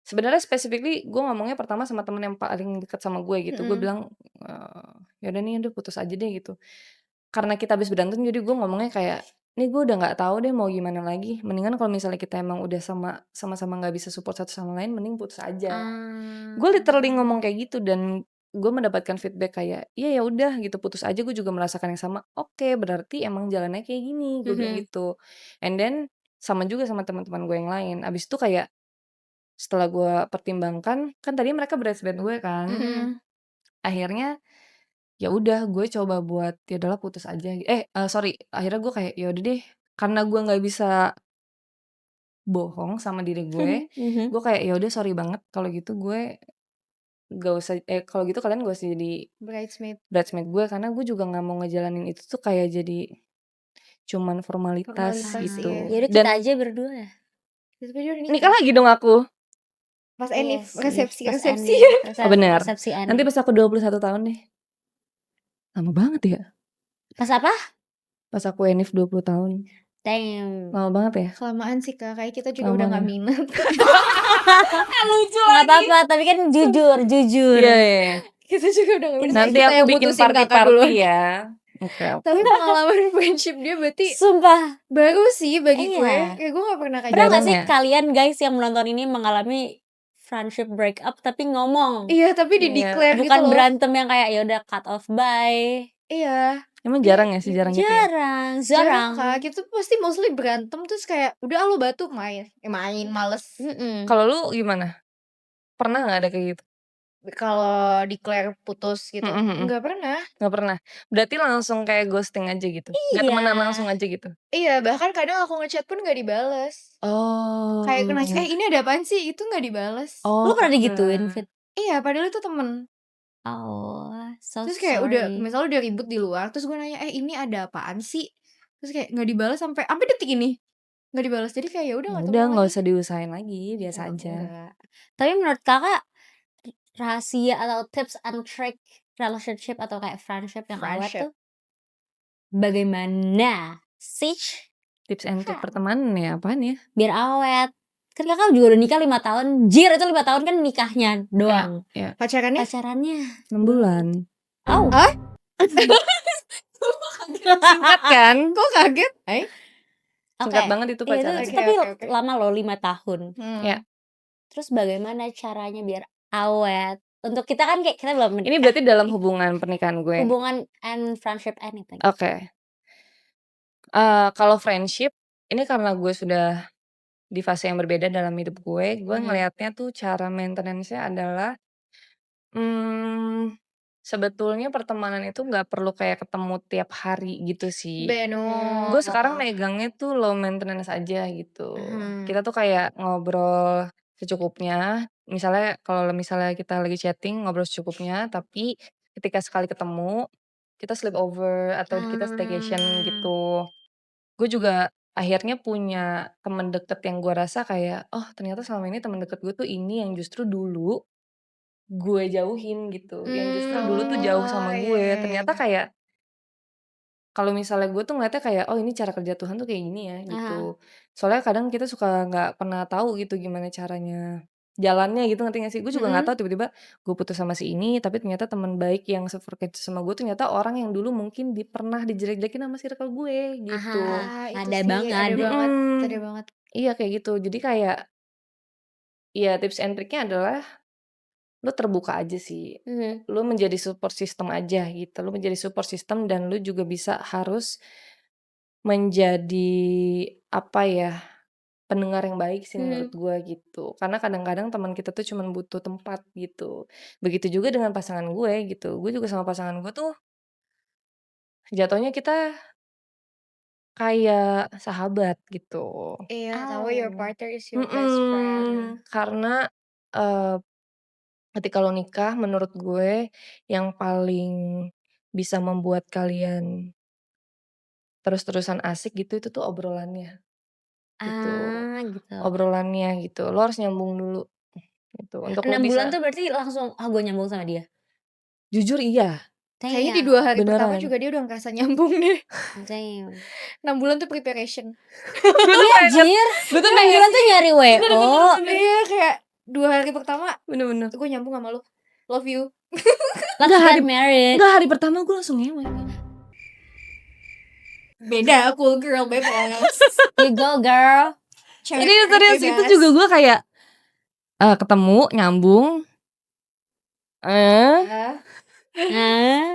sebenarnya specifically gue ngomongnya pertama sama temen yang paling dekat sama gue gitu. Gue bilang ya udah nih udah putus aja deh gitu. Karena kita habis berantem jadi gue ngomongnya kayak nih gue udah nggak tahu deh mau gimana lagi. Mendingan kalau misalnya kita emang udah sama-sama nggak bisa support satu sama lain, mending putus aja. Gue literally ngomong kayak gitu dan gue mendapatkan feedback kayak iya ya udah gitu putus aja. Gue juga merasakan yang sama. Oke, berarti emang jalannya kayak gini. Gue bilang gitu. And then sama juga sama teman-teman gue yang lain. Abis itu kayak setelah gue pertimbangkan kan tadi mereka bridesmaid gue kan. Akhirnya ya udah gue coba buat ya udahlah putus aja. Akhirnya gue kayak ya udah deh karena gue nggak bisa bohong sama diri gue. Gue kayak ya udah sorry banget kalau gitu gue gak usah kalau gitu kalian gak usah jadi bridesmaid gue karena gue juga nggak mau ngejalanin itu tuh kayak jadi cuman formalitas gitu. Ya udah kita aja berdua ya. Nikah lagi dong aku. Pas Enif resepsi. Bener. Nanti pas aku 21 tahun deh. Lama banget ya. Pas apa? Pas aku Enif 20 tahun. Damn. Lama banget ya? Kelamaan sih Kak, kayak kita juga udah Kelamaan nggak ya? minat. Lucu Nggak lagi. apa-apa, tapi kan jujur. Iya, iya. Kita juga udah nggak minat. Nanti Kita aku yang bikin mutusin Kakak party-party duluan. ya. Oke, oke. Tapi pengalaman friendship dia berarti Sumpah. baru sih bagi gue. Iya. Kayak gue nggak pernah kayak Pernah gitu. nggak sih ya? kalian guys yang menonton ini mengalami friendship breakup tapi ngomong? Iya, tapi di Iya. declare gitu Bukan loh. berantem yang kayak ya udah cut off bye. Iya. Emang jarang ya sih, jarang gitu ya? Jarang, Jarang jarang. Kak, kita mostly berantem terus kayak udah lo batu main, main males. Kalau lu gimana? Pernah nggak ada kayak gitu? Kalau declare putus gitu, Mm-mm. nggak pernah. Nggak pernah. Berarti langsung kayak ghosting aja gitu. Nggak Iya. temenan langsung aja gitu. Iya, bahkan kadang aku ngechat pun nggak dibales. Oh. Kayak nanya, ini ada apaan sih? Itu nggak dibales. Oh, Lu pernah oke. digituin, Fit? Iya, padahal itu temen. Oh, so Terus kayak udah, sorry. misalnya udah ribut di luar, terus gue nanya, ini ada apaan sih? Terus kayak nggak dibales sampai detik ini nggak dibales. Jadi kayak ya udah Ya nggak udah temenan nggak lagi. usah diusahain lagi, biasa Emang aja. enggak. Tapi menurut kakak rahasia atau tips and trick relationship atau kayak friendship yang awet Friendship. tuh bagaimana sih Tips and trick pertemanan ya apaan ya? biar awet? Kan kakak juga udah nikah 5 tahun. Jir, itu 5 tahun kan nikahnya doang. Ya, Pacarannya? Pacarannya 6 bulan. oh Hah? Singkat kan? Kok kaget? Singkat Oke. banget itu Iya, pacaran. itu Oke, tapi oke. lama loh 5 tahun. Ya. Terus bagaimana caranya biar awet? Untuk kita kan kayak kita belum Ini menikah. berarti dalam hubungan pernikahan gue. Hubungan and friendship anything. Oke. Kalau friendship, ini karena gue sudah di fase yang berbeda dalam hidup gue ngelihatnya tuh cara maintenance-nya adalah sebetulnya pertemanan itu nggak perlu kayak ketemu tiap hari gitu sih. Benar. Gue sekarang megangnya tuh low maintenance aja gitu. Kita tuh kayak ngobrol secukupnya. Misalnya kalau misalnya kita lagi chatting ngobrol secukupnya, tapi ketika sekali ketemu kita sleep over atau kita staycation gitu. Gue juga akhirnya punya temen deket yang gue rasa kayak, oh ternyata selama ini temen deket gue tuh ini yang justru dulu gue jauhin gitu. Yang justru dulu tuh jauh sama gue. Ternyata kayak kalau misalnya gue tuh ngeliatnya kayak, oh ini cara kerja Tuhan tuh kayak gini ya gitu. Soalnya kadang kita suka nggak pernah tahu gitu gimana caranya jalannya gitu, ngerti gak sih? Gue juga nggak tahu tiba-tiba gue putus sama si ini, tapi ternyata teman baik yang sefrekuensi sama gue ternyata orang yang dulu mungkin pernah dijelek-jelekin sama circle gue gitu. Itu ada sih, banget. ada banget. Iya kayak gitu. Jadi kayak ya tips and triknya adalah lu terbuka aja sih. Lu menjadi support system aja gitu. Lu menjadi support system dan lu juga bisa harus menjadi apa ya, pendengar yang baik sih menurut gue gitu. Karena kadang-kadang teman kita tuh cuman butuh tempat gitu. Begitu juga dengan pasangan gue gitu. Gue juga sama pasangan gue tuh jatuhnya kita kayak sahabat gitu. Iya, tahu your partner is your best friend. Karena ketika lo nikah menurut gue yang paling bisa membuat kalian terus-terusan asik gitu itu tuh obrolannya. Gitu. Gitu. Obrolannya gitu. Lo harus nyambung dulu gitu. Untuk 6 lo bulan bisa tuh berarti langsung gue nyambung sama dia. jujur iya. Kayaknya di 2 hari pertama Beneran. juga dia udah ngerasa nyambung deh. Damn. 6 bulan tuh preparation. Iya anjir. Gue tuh 6 bulan tuh nyari WO. Iya, kayak 2 hari pertama bener-bener. gue nyambung sama lo. Love you. Let's get married. Enggak, hari pertama gue langsung ngewe. Beda, cool girl bebas. You go girl. Serius itu juga gue kayak ketemu nyambung.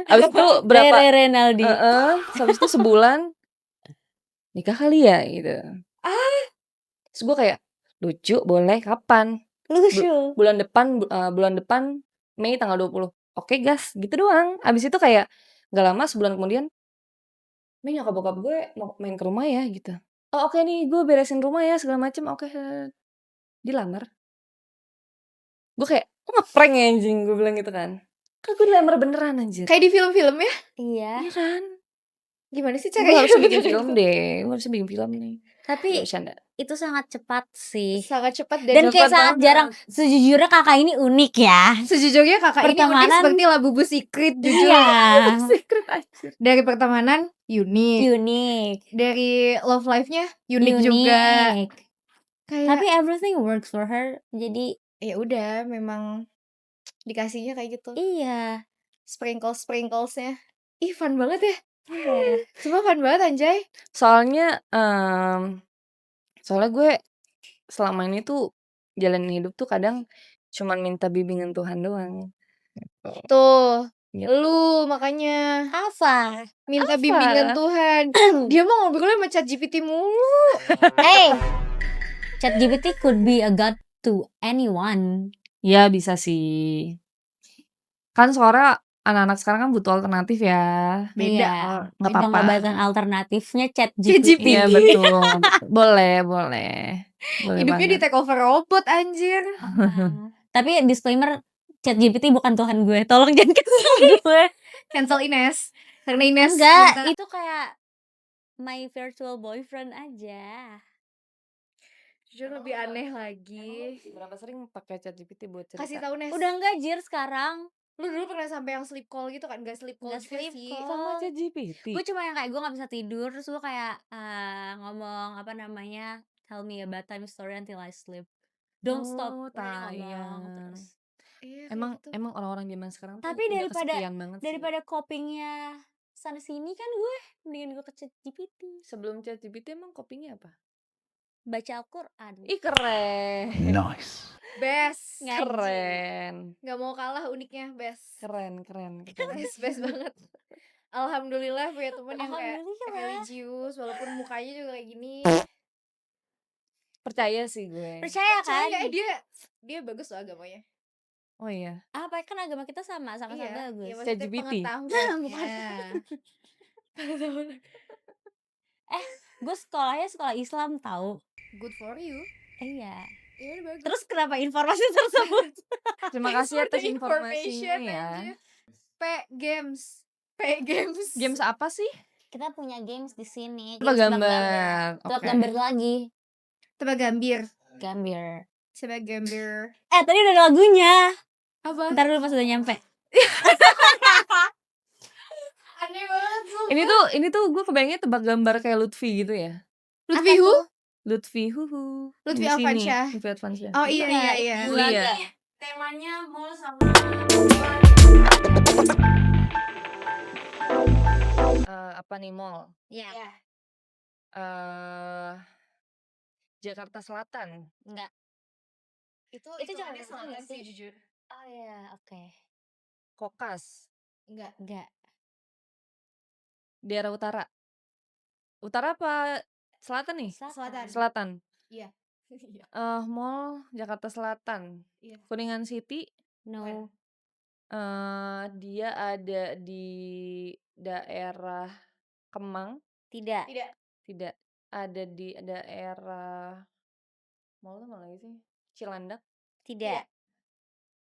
Abis itu berapa? Renaldi. Habis itu sebulan nikah kali ya gitu. Terus gue kayak lucu, boleh kapan? Lucu. Bulan depan Mei tanggal 20. Oke gas, gitu doang. Abis itu kayak gak lama sebulan kemudian Mei nyokap bokap gue mau main ke rumah ya gitu. Oh oke nih gue beresin rumah ya segala macem. Oke. Dilamar. Gue kayak ngeprank ya anjing, gue bilang gitu kan. Kan gue dilamar beneran anjir. Kayak di film-film ya. Iya. Iya kan? Gimana sih Gue caranya harusnya bikin dapetin film itu? deh, gue harusnya bikin film nih. Gak Tapi bercanda. itu sangat cepat sih. Sangat cepat Dan dan kayak Cepet sangat jarang. banget. Sejujurnya kakak ini unik ya. sejujurnya kakak ini unik Pertemanan seperti Labubu Secret jujur. iya Secret anjir. Dari pertemanan unik, unik. dari love life-nya unik juga. Unik. Kayak Tapi everything works for her. Jadi ya udah memang dikasihnya kayak gitu. iya. Sprinkles-sprinklesnya. Ih, fun banget ya. Iya. Cuma fun banget anjay. Soalnya soalnya gue selama ini tuh jalanin hidup tuh kadang cuman minta bimbingan Tuhan doang. Gitu. Tuh, Gitu. lu makanya Apa? minta bimbingan Apa? Tuhan. Dia mau ngobrolnya sama ChatGPT mulu. ChatGPT could be a god to anyone. Ya bisa sih. Kan suara anak-anak sekarang kan butuh alternatif ya. Beda. Iya. Nggak Kita apa-apa. ngobatin alternatifnya ChatGPT. ChatGPT. Iya betul. Boleh, boleh. Boleh Hidupnya di banget. take over robot anjir. Tapi disclaimer, ChatGPT bukan Tuhan gue. Tolong jangan cancel gue. Cancel Ines. Karena Ines Enggak, minta- itu kayak my virtual boyfriend aja. jujur lebih aneh lagi. Berapa sering pakai ChatGPT buat cerita? Kasih tahu Nes. Udah enggak jir sekarang. Lu dulu pernah sampai yang sleep call gitu kan? Gak sleep call Nggak juga sleep sih. call. Sama ChatGPT. Gue cuma yang kayak gue gak bisa tidur. Terus gue kayak ngomong apa namanya, tell me a bedtime story until I sleep. Don't stop. Oh, Udah ngomong tayang. terus. Iya, kayak Emang gitu. emang orang-orang zaman sekarang tuh Tapi udah daripada kesepian banget sih. daripada copingnya sana sini kan gue mendingan gue ke ChatGPT. Sebelum ChatGPT emang copingnya apa? Baca Al-Quran. Ih keren. Nice. Best. Ngaji. Keren. Gak mau kalah uniknya best. Keren. Best banget. Alhamdulillah punya temen yang kayak Alhamdulillah. religius walaupun mukanya juga kayak gini. Percaya sih gue. Percaya kan? Percaya dia bagus loh agamanya. Oh iya. Apa kan agama kita sama-sama Iya, bagus. iya maksudnya ChatGPT. pengetahuannya. Gue sekolahnya sekolah Islam tahu. Good for you. Iya. Iya udah bagus. Terus kenapa informasi tersebut? Terima kasih atas For the informasinya information ya. aja. Games. Games apa sih? Kita punya games di sini. Coba Games gambar. Tebak Oke. gambar lagi. Tebak gambir. Gambir. Tebak gambir. Tadi udah ada lagunya. Apa? Ntar dulu pas udah nyampe. Aneh banget sumpah. Ini tuh gue kebayangnya tebak gambar kayak Lutfi gitu ya. Lutfi Apa Hu? tuh? Lutfi Huhu. Lutfi Di sini. Alfansyah. Lutfi Alfansyah. Oh iya. Iya. Temanya mall sama Apa nih mall? Iya. Jakarta Selatan. Enggak. Itu Jakarta Jakarta Selatan Selatan sih. sih jujur. Oh iya, oke. Kokas. Enggak. Daerah utara. Utara apa selatan nih? Selatan. Selatan. Iya. Mall Jakarta Selatan. Iya. Kuningan City. No. Dia ada di daerah Kemang. Tidak. Tidak. Ada di daerah mall tuh mana lagi sih? Cilandak. Tidak.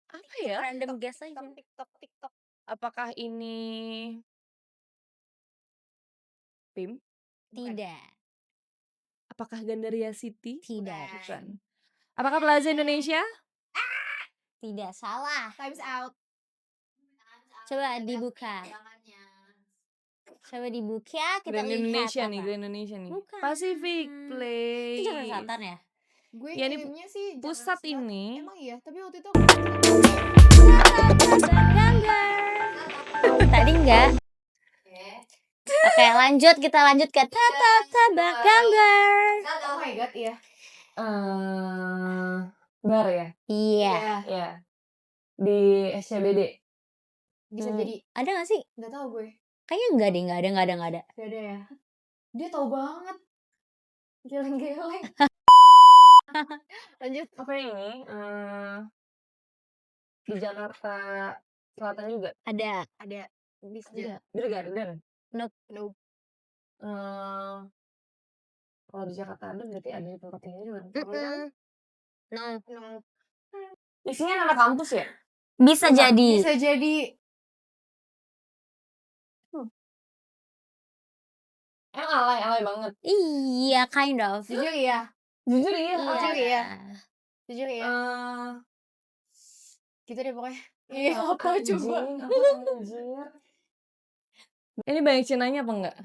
Apa ya? Random guess aja. TikTok. Apakah ini PIM? Tidak. Apakah Gandaria City? Tidak. Bukan. Apakah Plaza Indonesia? Tidak, salah. Times out. Coba dibuka. Coba dibuka, kita Grand lihat Indonesia apa. nih, Grand Indonesia nih. Bukan. Pacific Itu Place. Jakarta Selatan ya? Gue Ya, ini kayaknya sih Jakarta pusat Selatan. ini. Emang iya, tapi waktu itu Tadi enggak. Oke, lanjut. Kita lanjut ke tebak gambar. oh my god, iya. Bar ya? Iya. Iya. Di SCBD. Bisa jadi. Ada gak sih? Gak tau gue. Kayaknya enggak deh, enggak ada. Gak ada ya. Dia tahu banget. Geleng-geleng. Lanjut. Apa ini? Di Jakarta Selatan juga. Ada. Bisa Ada. Beer Garden. Nope. Kalau di Jakarta ada berarti ada di tempat ini juga. No. Isinya anak kampus ya? Bisa jadi. Bisa jadi. alay banget. Iya, kind of. Jujur iya. Jujur iya. Jujur iya. Jujur iya. Gitu deh pokoknya. Iya, apa coba? Anjir. Ini banyak Cinanya apa enggak?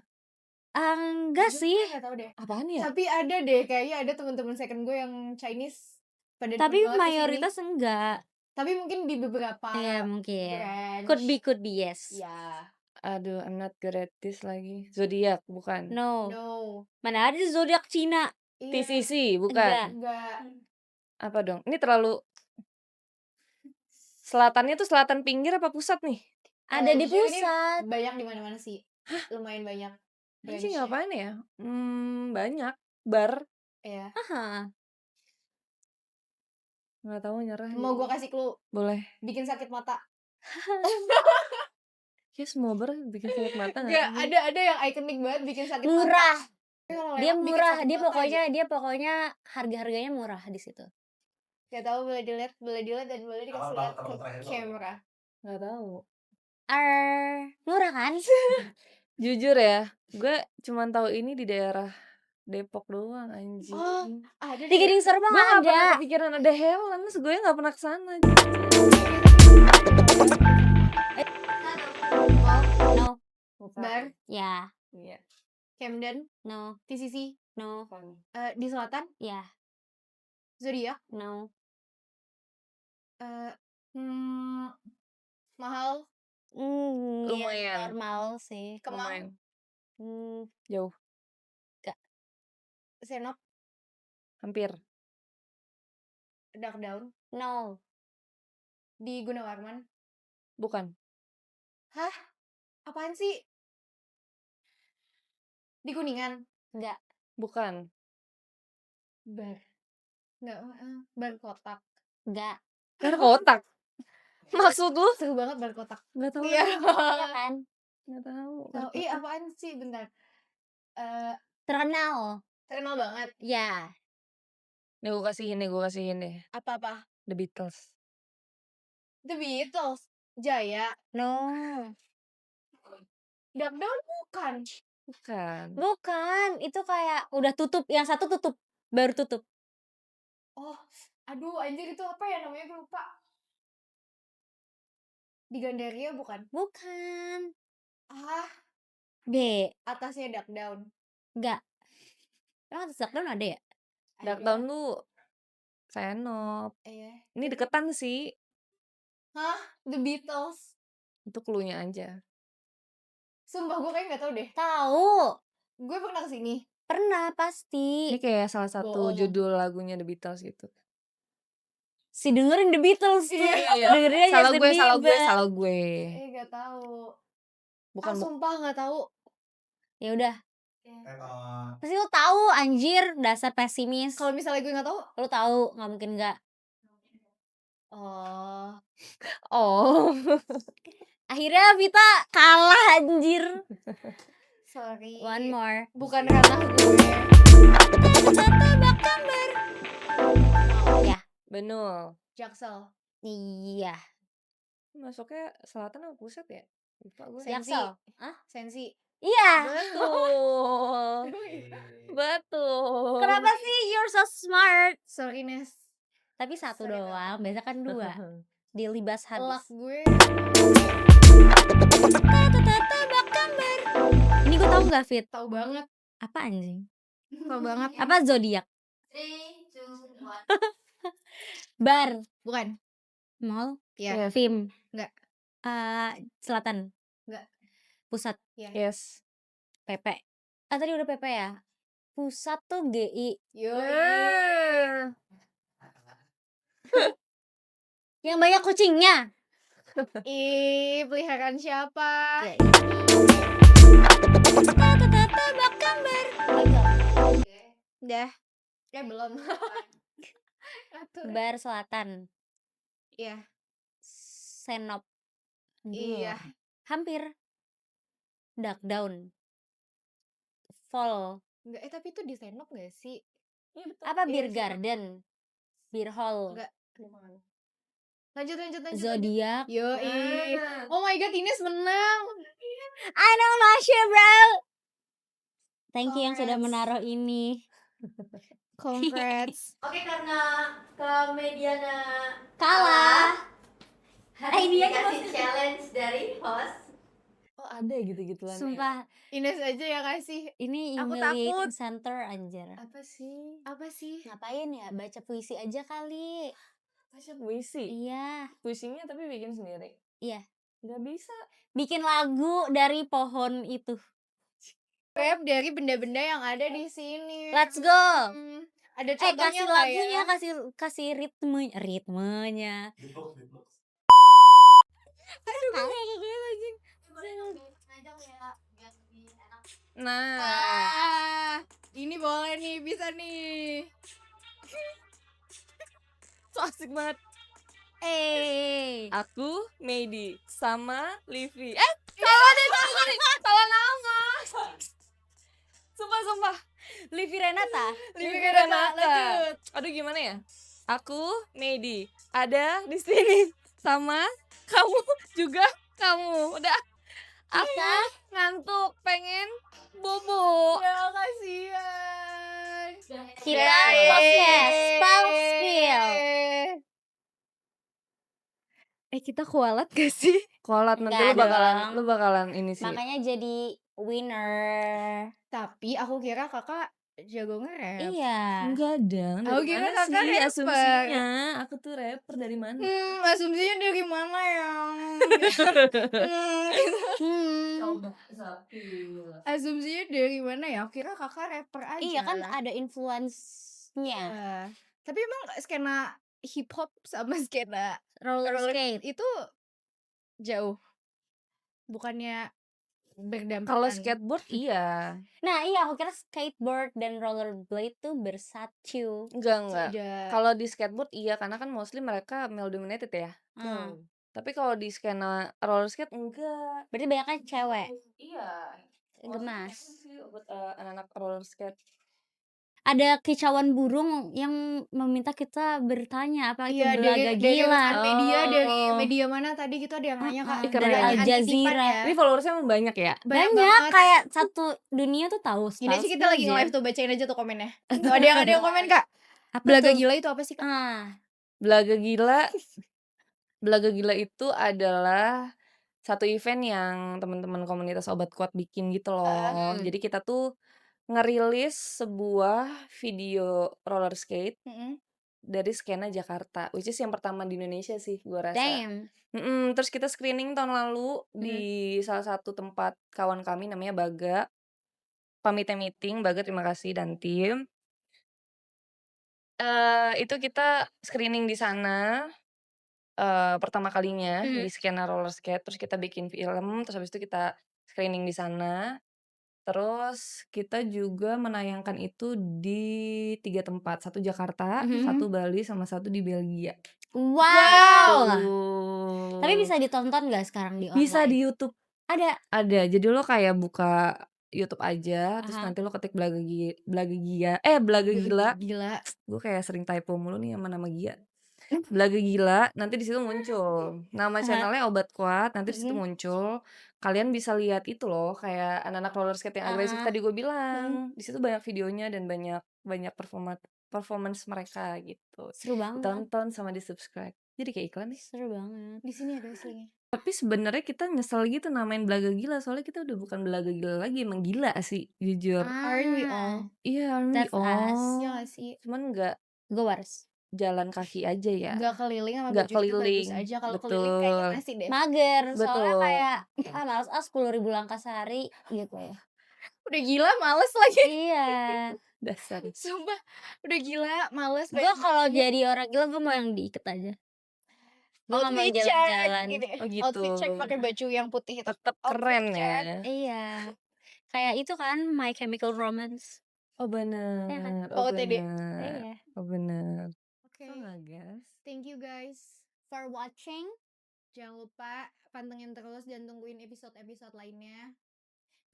Enggak Jujur sih. gue nggak tahu deh. Apaan ya? Tapi ada deh, kayaknya ada teman-teman second gue yang Chinese pada Tapi demen banget kesini. mayoritas enggak. Tapi mungkin di beberapa Iya, mungkin. branch. Could be, yes. Iya. Aduh, I'm not good at this lagi. Zodiak bukan. No. No. Mana ada zodiak Cina? Iya. TCC bukan. Enggak. Apa dong? Ini terlalu selatannya tuh selatan pinggir apa pusat nih? Ada di Jujur ini pusat. banyak di mana-mana sih. Lumayan banyak. Anjing branch-nya. apaan ya? Banyak. Bar. Iya. Aha. Nggak tahu nyerah. Mau gue kasih clue, Boleh. bikin sakit mata. Ya semua bar bikin sakit mata nggak? Enggak, ada yang ikonik banget bikin sakit mata. Murah. Kalau Dia lewat bikin murah. sakit Dia mata aja. pokoknya harga-harganya murah di situ. Gak tahu, boleh dilihat dan boleh dikasih lihat ke kamera. Nggak tahu. Murah kan? Jujur ya, gue cuman tahu ini di daerah Depok doang anjing. Oh, ada Di Gading Serpong Gue nggak pernah ada. kepikiran ada Helens, gue nggak pernah kesana. No. Bar, Ya. Iya. Camden, No. TCC, No. di selatan, Ya. Zodiac, No. mahal, Ya, Lumayan. normal sih. Kemang, Jauh. Senop, Hampir. Dark Dawn, No. di Gunawarman. Bukan. Hah? Apaan sih? Di Kuningan. Enggak. Bukan. Bar. Enggak, bar kotak. Enggak. Bar kotak. Maksud lu? Seru banget bar kotak. Nggak tahu. Iya. Iya kan? Nggak tahu. Tahu. Ih, apaan sih? Bentar. Terkenal. Terkenal banget. Ya. Nih gue kasihin deh. Apa-apa? The Beatles. The Beatles. Jaya. No. Dark Dawn bukan. Bukan. Itu kayak udah tutup. Yang satu tutup. Baru tutup. Oh, aduh anjir itu apa ya namanya, gue lupa. Di Gandaria bukan? Bukan. Ah, B. atasnya Dark Dawn. Enggak. Emang atas Dark Dawn ada ya? Dark Dawn lu Senop. Iya. Ini deketan sih. Hah? The Beatles. Itu cluenya aja. Sumpah gue kayak gak tahu deh. Tahu. Gue pernah kesini. Pernah pasti. Ini kayak salah satu Bohong. judul lagunya The Beatles gitu. Si dengerin The Beatles tuh. Iya. Dengerin aja Salah gue. Gak tahu. Bukan Sumpah gak tahu. Ya udah. Iya. Pasti lo tahu anjir, dasar pesimis. Kalau misalnya gue gak tahu. Lo tahu, nggak mungkin nggak. Oh. Akhirnya Vita kalah anjir. Sorry. One more. Bukan ranah gue. Tebak gambar. Ya. Benul. Jaksel. Iya. Masuknya selatan apa pusat ya? Lupa gue. Sensi. Jaksel. Hah? Sensi. Iya. Betul. Kenapa sih you're so smart? Sorry Nes. Tapi satu Sorry, doang, biasa kan dua. Dilibas Luck habis. gue. Tebak gambar. Ini gue tahu nggak Fit? Tahu banget. Apa anjing? Tahu banget. Apa zodiak? 3, 2, 1. Bar. Bukan. Mall. Iya. Film. Enggak. Selatan. Enggak. Pusat. Yes. PP. Tadi udah PP ya? Pusat tuh GI. Yang banyak kucingnya. Ih, peliharaan siapa? Tebak gambar. Udah. Belum. Bar Selatan. Iya. Senop. Iya. Hampir. Dark Dawn. Fall. Enggak, tapi itu di Senop gak sih? Apa Iya, Beer Senop. Garden? Beer Hall. Enggak. Lanjut. Zodiak. Yoi. Oh my god, Ines menang. I know my shit, bro. Thank you yang sudah Congrats. menaruh ini. Congrats. Oke, karena Mediana Kalah. harus Ini aja dikasih challenge dari host. Oh ada gitu-gituan ya? Sumpah, Ines aja ya kasih. ini Aku humiliating takut. center anjir. Apa sih? Apa sih? Ngapain ya? Baca puisi aja kali. Baca puisi? Iya. Puisinya tapi bikin sendiri? Iya. Nggak bisa. Bikin lagu dari pohon itu. Rap dari benda-benda yang ada di sini. Let's go. Ada contohnya Kasih nggak lagunya, ya? kasih ritmenya. Nah, Ini boleh nih, bisa nih. so asik banget. Aku Medi sama Livi. Salah nama. Sumpah. Livi Renata. Livi Renata, lanjut. Aduh gimana ya? Aku Medi ada di sini sama kamu juga kamu. Udah. Aku ngantuk, pengen bobo. Ya kasihan. Kita podcast Spangspill. Kita kualat gak sih? Kolat nanti Nggak lu bakalan ini sih. Makanya jadi winner. Tapi aku kira kakak jago nge-rap. Iya. Enggak dong. Aku Dari kira mana kakak sih rapper. asumsinya? Aku tuh rapper dari mana? Asumsinya dari mana ya? Coba sapi. Asumsinya dari mana ya? Aku kira kakak rapper aja. Iya kan ada influence-nya. Tapi emang skena hip hop sama skena Roller skate. itu jauh. Bukannya berdampingan. Kalau skateboard iya. Nah iya aku kira skateboard dan rollerblade tuh bersatu. Enggak. Tidak. Kalau di skateboard iya karena kan mostly mereka male dominated ya. Tapi kalau di skena roller skate enggak. Berarti banyaknya cewek. Iya. Gemas. Sih buat anak-anak roller skate. Ada kicauan burung yang meminta kita bertanya apa itu Iya, belaga dari gila. media, dari Oh. media mana tadi gitu ada yang nanya kak. Ih, keren Dari ya. Al Antisipan Jazeera. ya. Ini followersnya emang banyak ya? Banyak banget. kayak satu dunia tuh tahu. Gini sih kita lagi aja. nge-live tuh, bacain aja tuh komennya. Tuh ada yang komen kak. Apa Belaga tuh? gila itu apa sih kak? Belaga gila itu adalah satu event yang teman-teman komunitas Obat Kuat bikin gitu loh. Jadi kita tuh ngerilis sebuah video roller skate dari skena Jakarta, which is yang pertama di Indonesia sih gua rasa. Damn. Terus kita screening tahun lalu di salah satu tempat kawan kami namanya Baga. Pamit meeting, Baga terima kasih dan tim. Itu kita screening di sana pertama kalinya di skena roller skate, terus kita bikin film, terus habis itu kita screening di sana. Terus kita juga menayangkan itu di 3 tempat, 1 Jakarta, 1 Bali, sama 1 di Belgia. Wow. Tuh. Tapi bisa ditonton gak sekarang di online? Bisa di YouTube. Ada. Jadi lo kayak buka YouTube aja, terus nanti lo ketik Belaga Gila. Gue kayak sering typo mulu nih sama nama Gia. Belaga Gila, nanti di situ muncul. Nama channelnya Obat Kuat, nanti di situ muncul. Kalian bisa lihat itu loh, kayak anak-anak roller skate yang agresif tadi gue bilang. Di situ banyak videonya dan banyak performance mereka gitu. Seru banget. Tonton sama di-subscribe. Jadi kayak iklan nih. Seru banget. Di sini ada aslinya. Tapi sebenarnya kita nyesel gitu namain Belaga Gila, soalnya kita udah bukan Belaga Gila lagi, emang gila sih jujur. Aren't we all? Iya, aren't we That's us. all? Iya gak sih? Cuman nggak Gowers. jalan kaki aja ya. Gak keliling sama Nggak baju itu bagus keliling. aja. Kalau Betul. keliling kayaknya masih deh. Mager. Soalnya Betul. kayak males 10.000 langkah sehari gitu ya. Udah gila males lagi. Iya. Dasar. Sumpah udah gila males. Gue kalau jadi orang gila gue mau yang diikat aja. Gue gak mau Outfit check jalan-jalan. gitu. Oh gitu. Outfit check pakai baju yang putih itu. Tetap keren ya. Iya. Kayak itu kan My Chemical Romance. Oh bener. Iya kan? Oh OOTD. bener. Iya. Oh bener. Oke. Oh guys. Thank you guys. For watching. Jangan lupa pantengin terus dan tungguin episode-episode lainnya.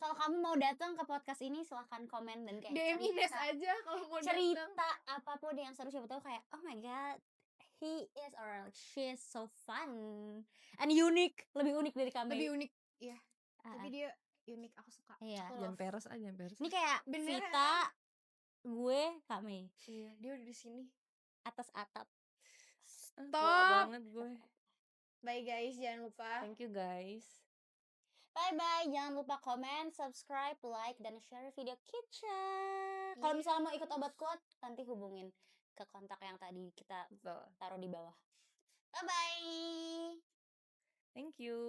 Kalau kamu mau datang ke podcast ini silahkan komen dan kayak DM Ines aja kalau mau datang. cerita apapun yang seru, siapa tahu kayak oh my god he is or she is so fun and unique, lebih unik dari kami. Lebih unik. Iya. Tapi dia unik, aku suka. Iya. Aku Jangan love. peres jangan peres. Ini kayak Beneran. Vita, gue, Kak Mei. Iya, dia udah di sini. Atas atap. Tua Stop. banget gue. Bye guys, jangan lupa. Thank you guys. Bye-bye. Jangan lupa komen, subscribe, like, dan share video kita. Kalau Iya. misalnya mau ikut obat kuat, nanti hubungin ke kontak yang tadi kita Betul. taruh di bawah. Bye-bye. Thank you.